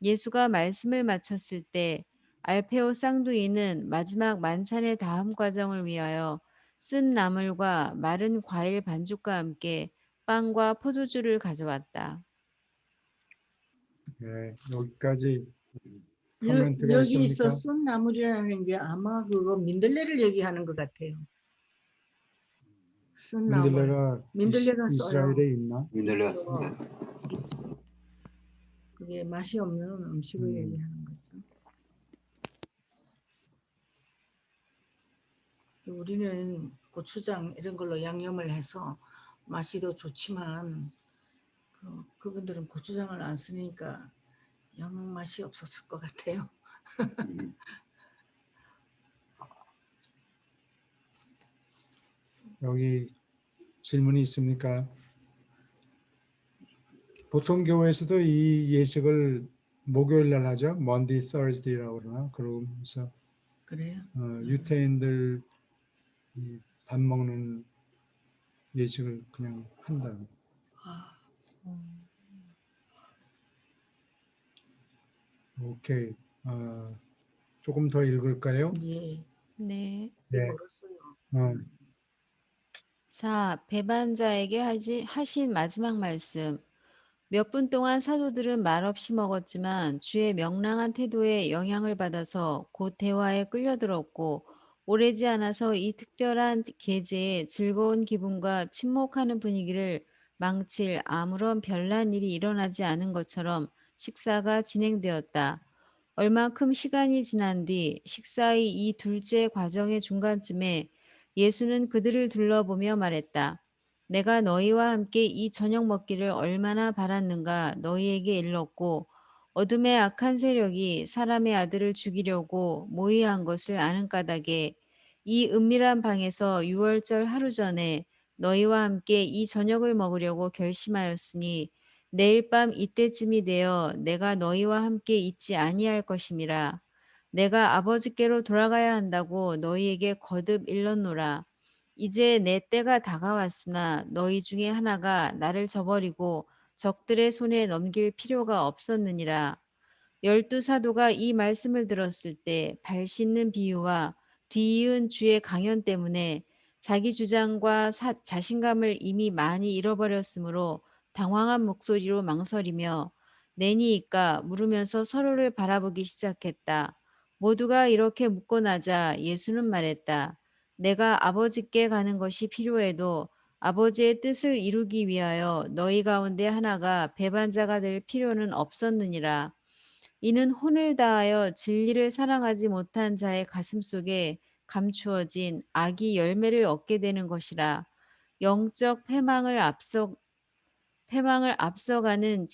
예수가 말씀을 마쳤을 때 알페오 쌍둥이는 마지막 만찬의 다음 과정을 위하여 쓴 나물과 마른 과일 반죽과 함께 빵과 포도주를 가져왔다. 네, 여기까지 코멘트가 여기 있습니까? 쓴 나물이라는 게 아마 그거 민들레를 얘기하는 것 같아요. 쓴 나물. 민들레가 민들레가 써요. 이스라엘에 있나? 민들레 같습니다. 그게 맛이 없는 음식을 얘기하는 거죠. 우리는 고추장 이런 걸로 양념을 해서 맛이 더 좋지만 그분들은 고추장을 안 쓰니까 영 맛이 없었을 것 같아요. 여기 질문이 있습니까? 보통 교회에서도 이 예식을 목요일 날 하죠. Monday, Thursday라고 그러나. 그러면서 그래요? 유태인들 이밥 먹는 예식을 그냥 한다. 오케이. 조금 더 읽을까요? 예. 네. 네. 멀었어요. 4. 배반자에게 하신 마지막 말씀. 몇 분 동안 사도들은 말없이 먹었지만 주의 명랑한 태도에 영향을 받아서 곧 대화에 끌려들었고 오래지 않아서 이 특별한 계제에 즐거운 기분과 침묵하는 분위기를 망칠 아무런 별난 일이 일어나지 않은 것처럼 식사가 진행되었다. 얼마큼 시간이 지난 뒤 식사의 이 둘째 과정의 중간쯤에 예수는 그들을 둘러보며 말했다. 내가 너희와 함께 이 저녁 먹기를 얼마나 바랐는가 너희에게 일렀고 어둠의 악한 세력이 사람의 아들을 죽이려고 모의한 것을 아는 까닭에 이 은밀한 방에서 유월절 하루 전에 너희와 함께 이 저녁을 먹으려고 결심하였으니 내일 밤 이때쯤이 되어 내가 너희와 함께 있지 아니할 것임이라. 내가 아버지께로 돌아가야 한다고 너희에게 거듭 일렀노라. 이제 내 때가 다가왔으나 너희 중에 하나가 나를 저버리고 적들의 손에 넘길 필요가 없었느니라. 12사도가 이 말씀을 들었을 때 발 씻는 비유와 뒤이은 주의 강연 때문에 자기 주장과 자신감을 이미 많이 잃어버렸으므로 당황한 목소리로 망설이며 내니이까 물으면서 서로를 바라보기 시작했다. 모두가 이렇게 묻고 나자 예수는 말했다. 내가 아버지께 가는 것이 필요해도 아버지의 뜻을 이루기 위하여 너희 가운데 하나가 배반자가 될 필요는 없었느니라. 이는 혼을 다하여 진리를 사랑하지 못한 자의 가슴 속에 감추어진 악이 열매를 얻게 되는 것이라. 영적 패망을 앞서가는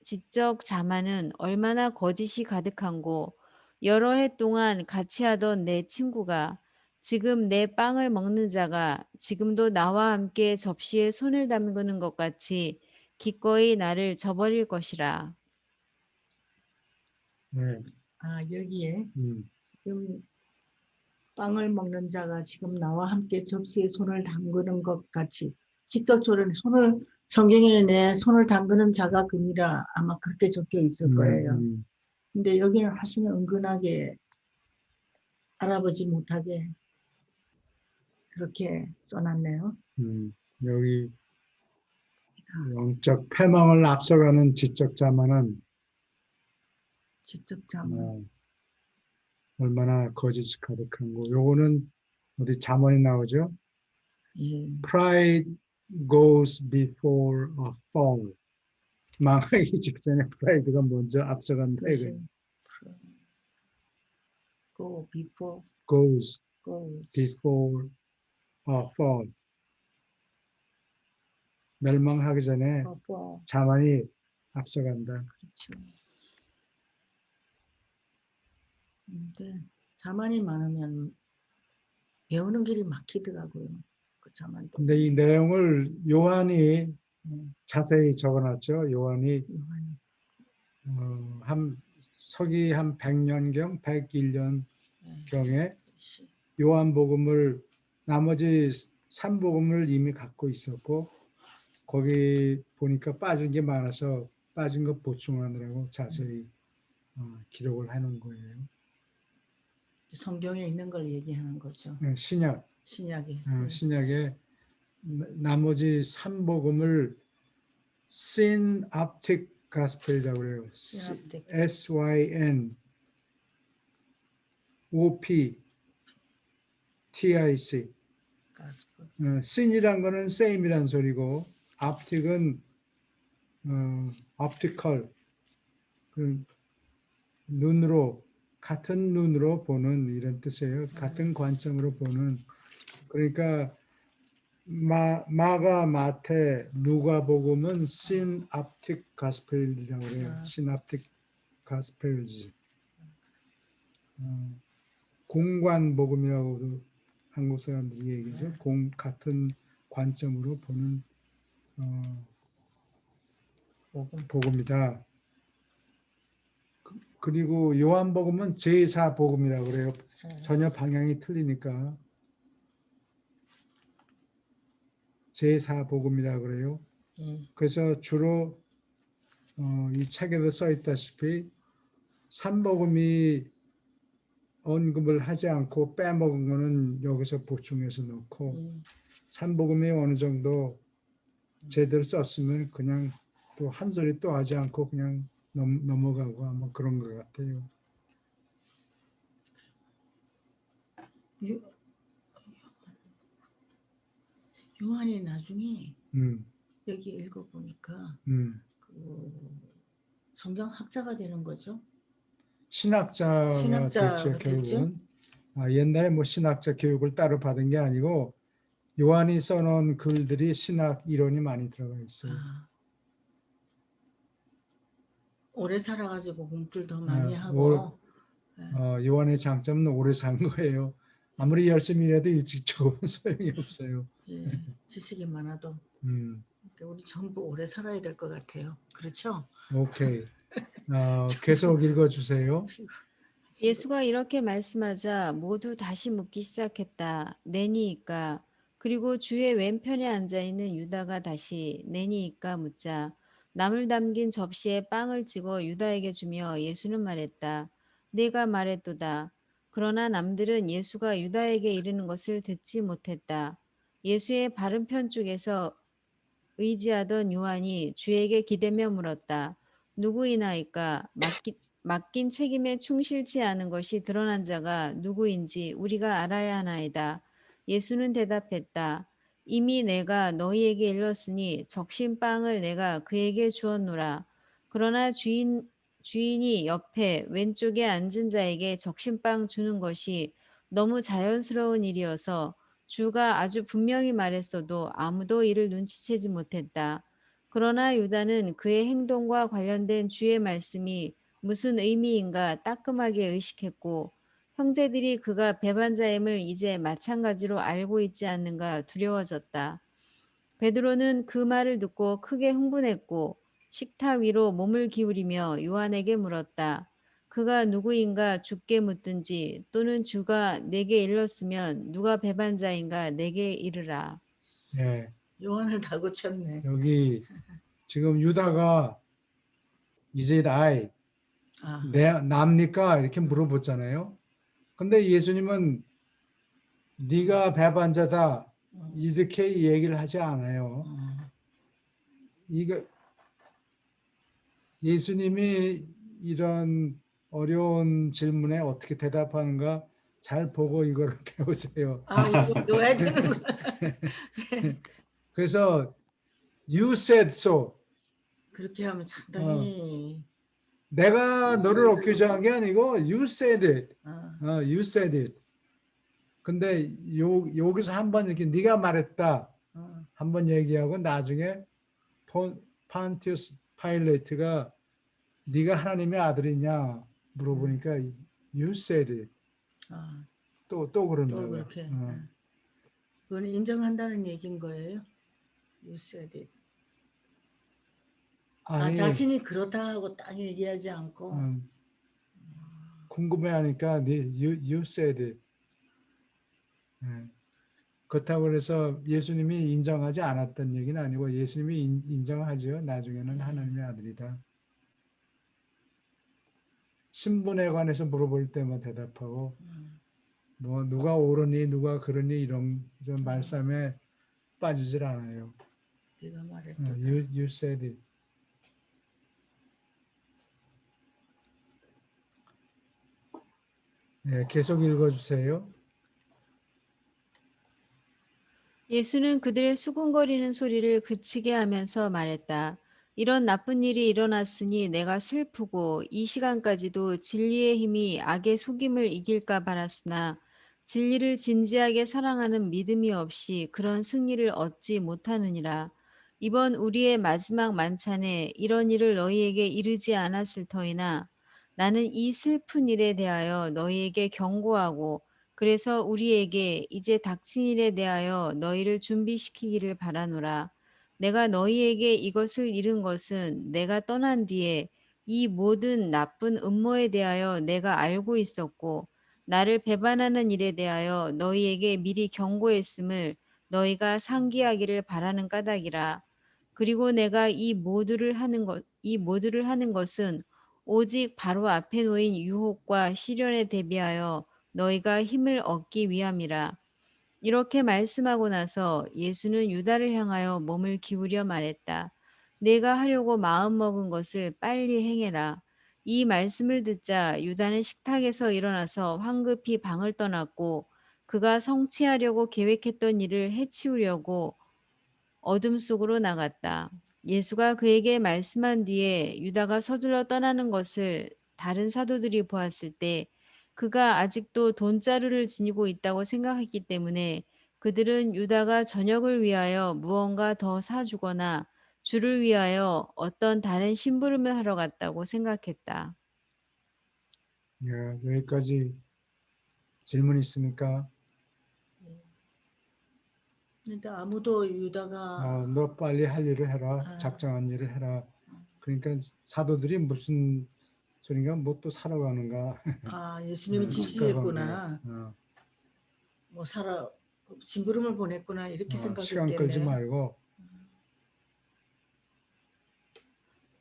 지적 자만은 얼마나 거짓이 가득한고 여러 해 동안 같이 하던 내 친구가 지금 내 빵을 먹는 자가 지금도 나와 함께 접시에 손을 담그는 것 같이 기꺼이 나를 저버릴 것이라. 네. 아, 여기에 음, 지금 빵을 먹는 자가 지금 나와 함께 접시에 손을 담그는 것 같이 직접적으로 손을 성경에 내 손을 담그는 자가 그니라 아마 그렇게 적혀 있을 거예요. 근데 여기는 하시면 은근하게 알아보지 못하게 그렇게 써놨네요. 여기 영적 패망을 앞서가는 지적 자만은 직접 자문. 얼마나 거짓이 가득한 거. 요거는 어디 잠언이 나오죠? 예. Pride goes before a fall. 망하기 직전에 프라이드가 먼저 앞서간다. 이거예요. Go before Goes go. before a fall. 멸망하기 전에 before. 자만이 앞서간다. 그렇죠. 근데 자만이 많으면 배우는 길이 막히더라고요. 그 자만도. 근데 이 내용을 요한이 자세히 적어놨죠. 요한이 한 서기 한 100년경, 101년경에 요한복음을 나머지 3복음을 이미 갖고 있었고 거기 보니까 빠진 게 많아서 빠진 것 보충하느라고 자세히 기록을 해놓은 거예요. 성경에 있는 걸 얘기하는 거죠. 신약. 신약에. 신약에 나머지 3복음을 synoptic gospel이라고 그래요. synoptic. SYN OP TIC. gospel. syn이란 거는 same이란 소리고 optic은 optical 그 눈으로 같은 눈으로 보는 이런 뜻이에요. 같은 관점으로 보는. 그러니까 마가, 마태, 누가복음은 synoptic gospel이라고 해요. synoptic gospels. 공관 복음이라고도 한국 사람들이 얘기죠. 같은 관점으로 보는 복음이다. 그리고 요한복음은 제4복음이라고 그래요. 전혀 방향이 틀리니까 제4복음이라고 그래요. 그래서 주로 이 책에도 써 있다시피 3복음이 언급을 하지 않고 빼먹은 거는 여기서 보충해서 넣고 3복음이 어느 정도 제대로 썼으면 그냥 또 한 소리 또 하지 않고 그냥 넘어가고 아마 그런 것 같아요. 요한이 나중에 여기 읽어보니까 그 성경학자가 되는 거죠. 신학자가 됐죠, 결국은. 옛날에 뭐 신학자 교육을 따로 받은 게 아니고 요한이 써놓은 글들이 신학 이론이 많이 들어가 있어요. 오래 살아가지고 공부를 더 많이 하고. 요한의 장점은 오래 산 거예요. 아무리 열심히 일해도 일찍 죽으면 소용이 없어요. 예, 지식이 많아도. 그러니까 우리 전부 오래 살아야 될 것 같아요. 그렇죠? 오케이. 계속 읽어주세요. 예수가 이렇게 말씀하자 모두 다시 묻기 시작했다. 내니이까? 그리고 주의 왼편에 앉아있는 유다가 다시 내니이까 묻자 남을 담긴 접시에 빵을 찍어 유다에게 주며 예수는 말했다. 내가 말했도다. 그러나 남들은 예수가 유다에게 이르는 것을 듣지 못했다. 예수의 바른편 쪽에서 의지하던 요한이 주에게 기대며 물었다. 누구이나이까? 맡긴 책임에 충실치 않은 것이 드러난 자가 누구인지 우리가 알아야 하나이다. 예수는 대답했다. 이미 내가 너희에게 일렀으니 적신빵을 내가 그에게 주었노라. 그러나 주인이 옆에 왼쪽에 앉은 자에게 적신빵 주는 것이 너무 자연스러운 일이어서 주가 아주 분명히 말했어도 아무도 이를 눈치채지 못했다. 그러나 유다는 그의 행동과 관련된 주의 말씀이 무슨 의미인가 따끔하게 의식했고 형제들이 그가 배반자임을 이제 마찬가지로 알고 있지 않는가 두려워졌다. 베드로는 그 말을 듣고 크게 흥분했고 식탁 위로 몸을 기울이며 요한에게 물었다. 그가 누구인가 주께 묻든지 또는 주가 내게 일렀으면 누가 배반자인가 내게 이르라. 예, 요한을 다 고쳤네. 여기 지금 유다가 Is it I? 아, 납니까? 이렇게 물어보잖아요. 근데 예수님은 네가 배반자다 이렇게 얘기를 하지 않아요. 이거 예수님이 이런 어려운 질문에 어떻게 대답하는가 잘 보고 이거를 배우세요. 이거 배워야 되는 거야. 그래서 you said so. 그렇게 하면 상당히 내가 너를 어큐즈한 게 아니고 you said it. You said it. 근데 여기서 한번 이렇게 네가 말했다 한번 얘기하고 나중에 판티우스 파일레트가 네가 하나님의 아들이냐 물어보니까 you said it. 또 또 그런다고. 그렇게 그건 인정한다는 얘기인 거예요. You said it. 아니 자신이 그렇다 하고 딱 얘기하지 않고 궁금해하니까 you said it. 그렇다고 해서 예수님이 인정하지 않았던 얘기는 아니고 예수님이 인정하죠. 나중에는 하나님의 아들이다. 신분에 관해서 물어볼 때만 대답하고 뭐 누가 옳으니 누가 그러니 이런 말씀에 빠지질 않아요. 네가 말했다. You said it. 네, 계속 읽어주세요. 예수는 그들의 수군거리는 소리를 그치게 하면서 말했다. 이런 나쁜 일이 일어났으니 내가 슬프고 이 시간까지도 진리의 힘이 악의 속임을 이길까 바랐으나 진리를 진지하게 사랑하는 믿음이 없이 그런 승리를 얻지 못하느니라. 이번 우리의 마지막 만찬에 이런 일을 너희에게 이르지 않았을 터이나 나는 이 슬픈 일에 대하여 너희에게 경고하고 그래서 우리에게 이제 닥친 일에 대하여 너희를 준비시키기를 바라노라. 내가 너희에게 이것을 이른 것은 내가 떠난 뒤에 이 모든 나쁜 음모에 대하여 내가 알고 있었고 나를 배반하는 일에 대하여 너희에게 미리 경고했음을 너희가 상기하기를 바라는 까닭이라. 그리고 내가 이 모두를 하는 것은 오직 바로 앞에 놓인 유혹과 시련에 대비하여 너희가 힘을 얻기 위함이라. 이렇게 말씀하고 나서 예수는 유다를 향하여 몸을 기울여 말했다. 내가 하려고 마음먹은 것을 빨리 행해라. 이 말씀을 듣자 유다는 식탁에서 일어나서 황급히 방을 떠났고 그가 성취하려고 계획했던 일을 해치우려고 어둠 속으로 나갔다. 예수가 그에게 말씀한 뒤에 유다가 서둘러 떠나는 것을 다른 사도들이 보았을 때 그가 아직도 돈자루를 지니고 있다고 생각했기 때문에 그들은 유다가 저녁을 위하여 무언가 더 사주거나 주를 위하여 어떤 다른 심부름을 하러 갔다고 생각했다. 여기까지 질문 있습니까? 근데 아무도 유다가 너 빨리 할 일을 해라. 작정한 일을 해라. 그러니까 사도들이 무슨 소린가 뭐 또 사러 가는가. 예수님이 지시했구나. 뭐 심부름을 보냈구나 이렇게 시간 끌지 생각했겠네요. 말고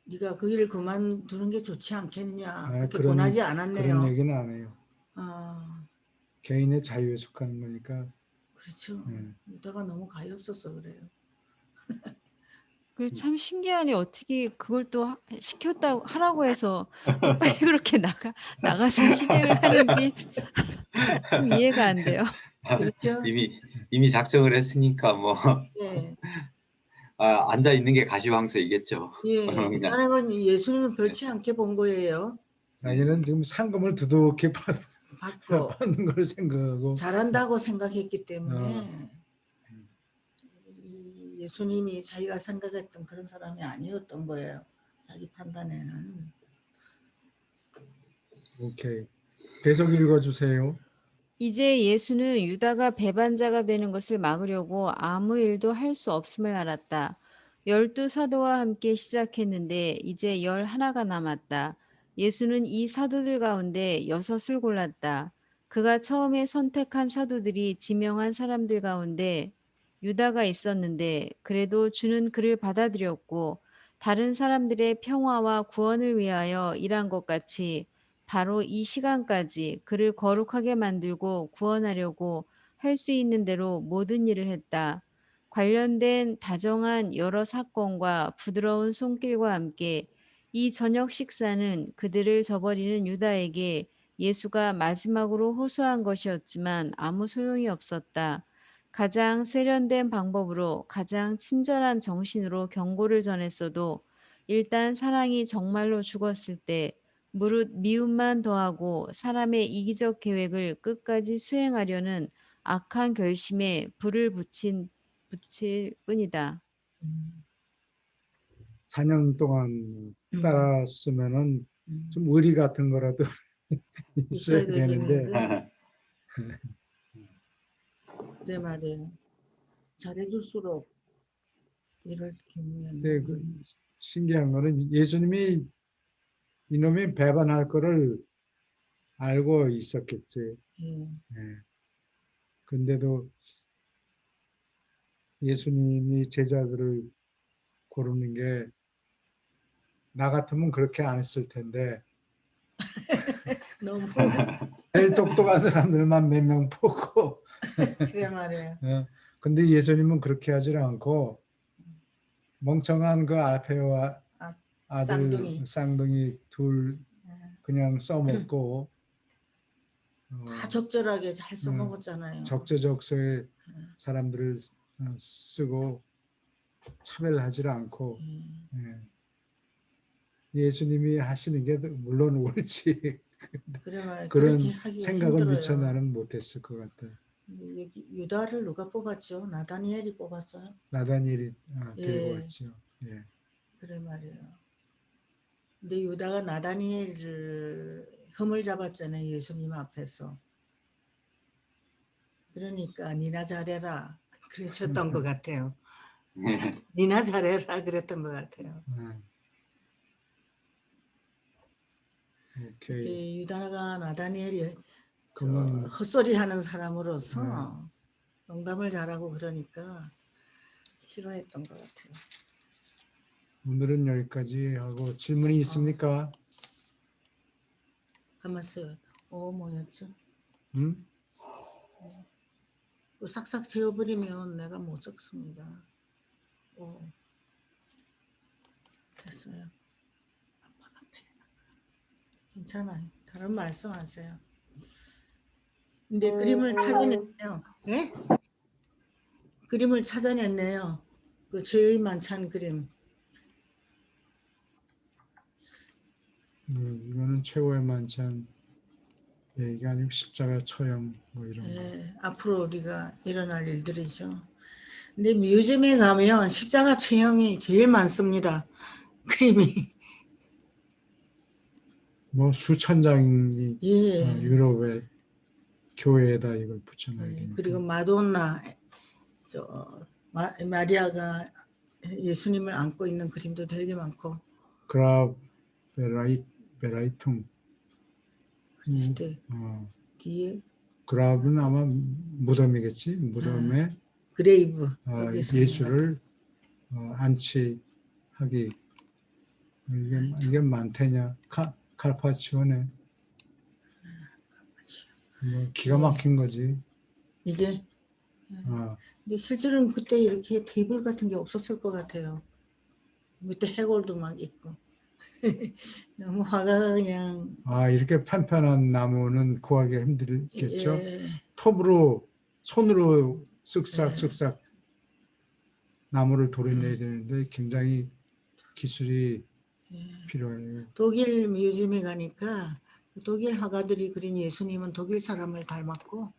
네가 그 일을 그만두는 게 좋지 않겠냐. 그렇게 그런, 권하지 않았네요. 그런 얘기는 안 해요. 아, 개인의 자유에 속하는 거니까. 그렇죠. 유다가 너무 가엾어서 그래요. 그리고 참 신기하니 어떻게 그걸 또 시켰다고 하라고 해서 또 빨리 그렇게 나가서 실행을 하는지 좀 이해가 안 돼요. 그렇죠? 이미 작정을 했으니까 뭐 예. 앉아 있는 게 가시방석이겠죠. 예. 그냥. 다른 건 예수님은 별치 않게 본 거예요. 자기는 지금 상금을 두둑히 받고 받는 걸 생각하고. 잘한다고 생각했기 때문에 이 예수님이 자기가 생각했던 그런 사람이 아니었던 거예요. 자기 판단에는. 오케이. 계속 읽어주세요. 이제 예수는 유다가 배반자가 되는 것을 막으려고 아무 일도 할 수 없음을 알았다. 12 사도와 함께 시작했는데 이제 11가 남았다. 예수는 이 사도들 가운데 6을 골랐다. 그가 처음에 선택한 사도들이 지명한 사람들 가운데 유다가 있었는데 그래도 주는 그를 받아들였고 다른 사람들의 평화와 구원을 위하여 일한 것 같이 바로 이 시간까지 그를 거룩하게 만들고 구원하려고 할 수 있는 대로 모든 일을 했다. 관련된 다정한 여러 사건과 부드러운 손길과 함께 이 저녁 식사는 그들을 저버리는 유다에게 예수가 마지막으로 호소한 것이었지만 아무 소용이 없었다. 가장 세련된 방법으로 가장 친절한 정신으로 경고를 전했어도 일단 사랑이 정말로 죽었을 때 무릇 미움만 더하고 사람의 이기적 계획을 끝까지 수행하려는 악한 결심에 불을 붙일 뿐이다. 4년 동안 따랐으면은 음. 좀 의리 같은 거라도 있어야 있어야 되는데 되겠는데. 그래 말이에요. 잘해줄수록 이럴 경우에는 근데 그 신기한 거는 예수님이 이놈이 배반할 거를 알고 있었겠지. 예. 예. 근데도 예수님이 제자들을 고르는 게 나 같으면 그렇게 안 했을 텐데 너무 제일 똑똑한 사람들만 몇 명 뽑고 그래 말이에요. 근데 예수님은 그렇게 하질 않고 멍청한 그 알페오와 아, 아들 쌍둥이 둘 예. 그냥 써먹고 다 적절하게 잘 써먹었잖아요. 적재적소에 사람들을 쓰고 차별하지 않고 예. 예수님이 하시는 게 물론 옳지 그래 말이에요. 그런 그렇게 하기가 생각을 힘들어요. 미처 나는 못했을 것 같아요. 여기 유다를 누가 뽑았죠? 나다니엘이 뽑았어요. 나다니엘이 데리고 예. 왔죠. 예. 그래 말이에요. 근데 유다가 나다니엘을 흠을 잡았잖아요. 예수님 앞에서. 그러니까 니나 잘해라 그러셨던 것 같아요. 니나 잘해라 그랬던 것 같아요. 오케이. 이렇게 유다가 나다니엘이 그러면 헛소리하는 사람으로서 농담을 잘하고 그러니까 싫어했던 것 같아요. 오늘은 여기까지 하고 질문이 있습니까? 가만있어요. 뭐였죠? 응? 싹싹 재워버리면 내가 못 적습니다. 됐어요. 괜찮아요. 다른 말씀하세요. 근데 그림을 찾아냈네요. 네? 그림을 찾아냈네요. 그 죄의 만찬 그림. 이거는 최고의 만찬. 예, 이게 아니고 십자가 처형 뭐 이런 거. 앞으로 우리가 일어날 일들이죠. 근데 뮤지엄에 가면 십자가 처형이 제일 많습니다. 그림이. 뭐 수천 장이 예. 유럽의 교회에다 이걸 붙여놔야 되니까. 그리고 마돈나, 마리아가 예수님을 안고 있는 그림도 되게 많고. 그라 베라이퉁. 그리스도의 뒤에. 그랍은 아마 무덤이겠지. 무덤에 그레이브. 예수를 안치하기. 이게 많대냐. 칼파치오네. 뭐 기가 막힌 거지. 이게. 근데 실제로는 그때 이렇게 테이블 같은 게 없었을 것 같아요. 밑에 해골도 막 있고. 너무 화가 그냥. 이렇게 편편한 나무는 구하기 힘들겠죠. 예. 톱으로 손으로 쓱싹쓱싹 나무를 도려내야 되는데 굉장히 기술이 필요해요. 독일 뮤지엄에 가니까 독일 화가들이 그린 예수님은 독일 사람을 닮았고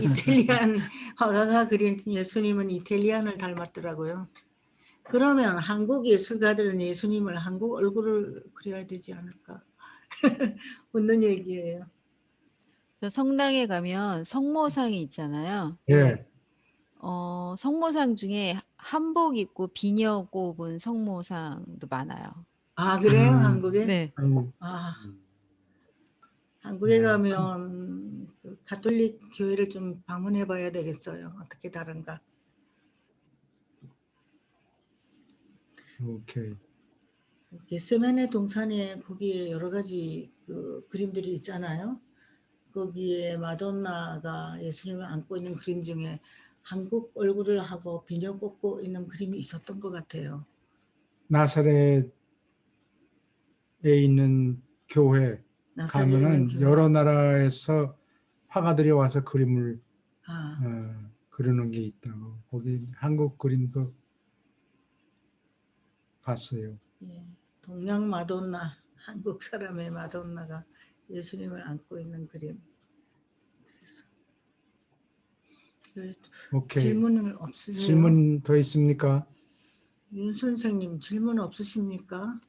이탈리안 화가가 그린 예수님은 이탈리안을 닮았더라고요. 그러면 한국 예술가들은 예수님을 한국 얼굴을 그려야 되지 않을까 웃는 얘기예요. 저 성당에 가면 성모상이 있잖아요. 예. 성모상 중에 한복 입고 비녀 꼽은 성모상도 많아요. 아, 그래요? 음. 한국에? 네. 한국 아, 한국에 네. 가면 그 가톨릭 교회를 좀 방문해 봐야 되겠어요. 어떻게 다른가. 오케이. 겟세마네 동산에 거기에 여러 가지 그 그림들이 있잖아요. 거기에 마돈나가 예수님을 안고 있는 그림 중에 한국 얼굴을 하고 비녀 꽂고 있는 그림이 있었던 것 같아요. 나사렛에 있는 교회 나사렛에 있는 가면은 교회. 여러 나라에서 화가들이 와서 그림을 아, 그리는 게 있다고. 거기 한국 그림도 봤어요. 예. 동양 마돈나, 한국 사람의 마돈나가 예수님을 안고 있는 그림. 그래서 오케이. 질문은 없으세요? 질문 더 있습니까? 윤 선생님 질문 없으십니까?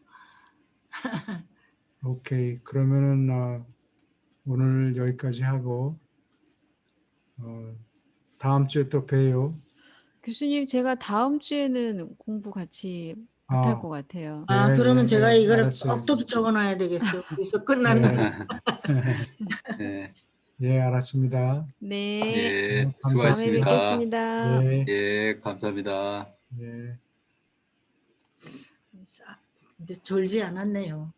오케이. 그러면은 오늘 여기까지 하고 다음 주에 또 봬요. 교수님, 제가 다음 주에는 공부 같이 못할 아, 것 같아요. 아, 예, 그러면 예, 제가 예, 이거를 알았어요. 똑똑히 적어놔야 되겠어요. 그래서 끝난다. 예, 네, 예, 알았습니다. 네. 예, 감사합니다. 다음에 수고하셨습니다. 뵙겠습니다. 예, 예, 감사합니다. 예. 이제 졸지 않았네요.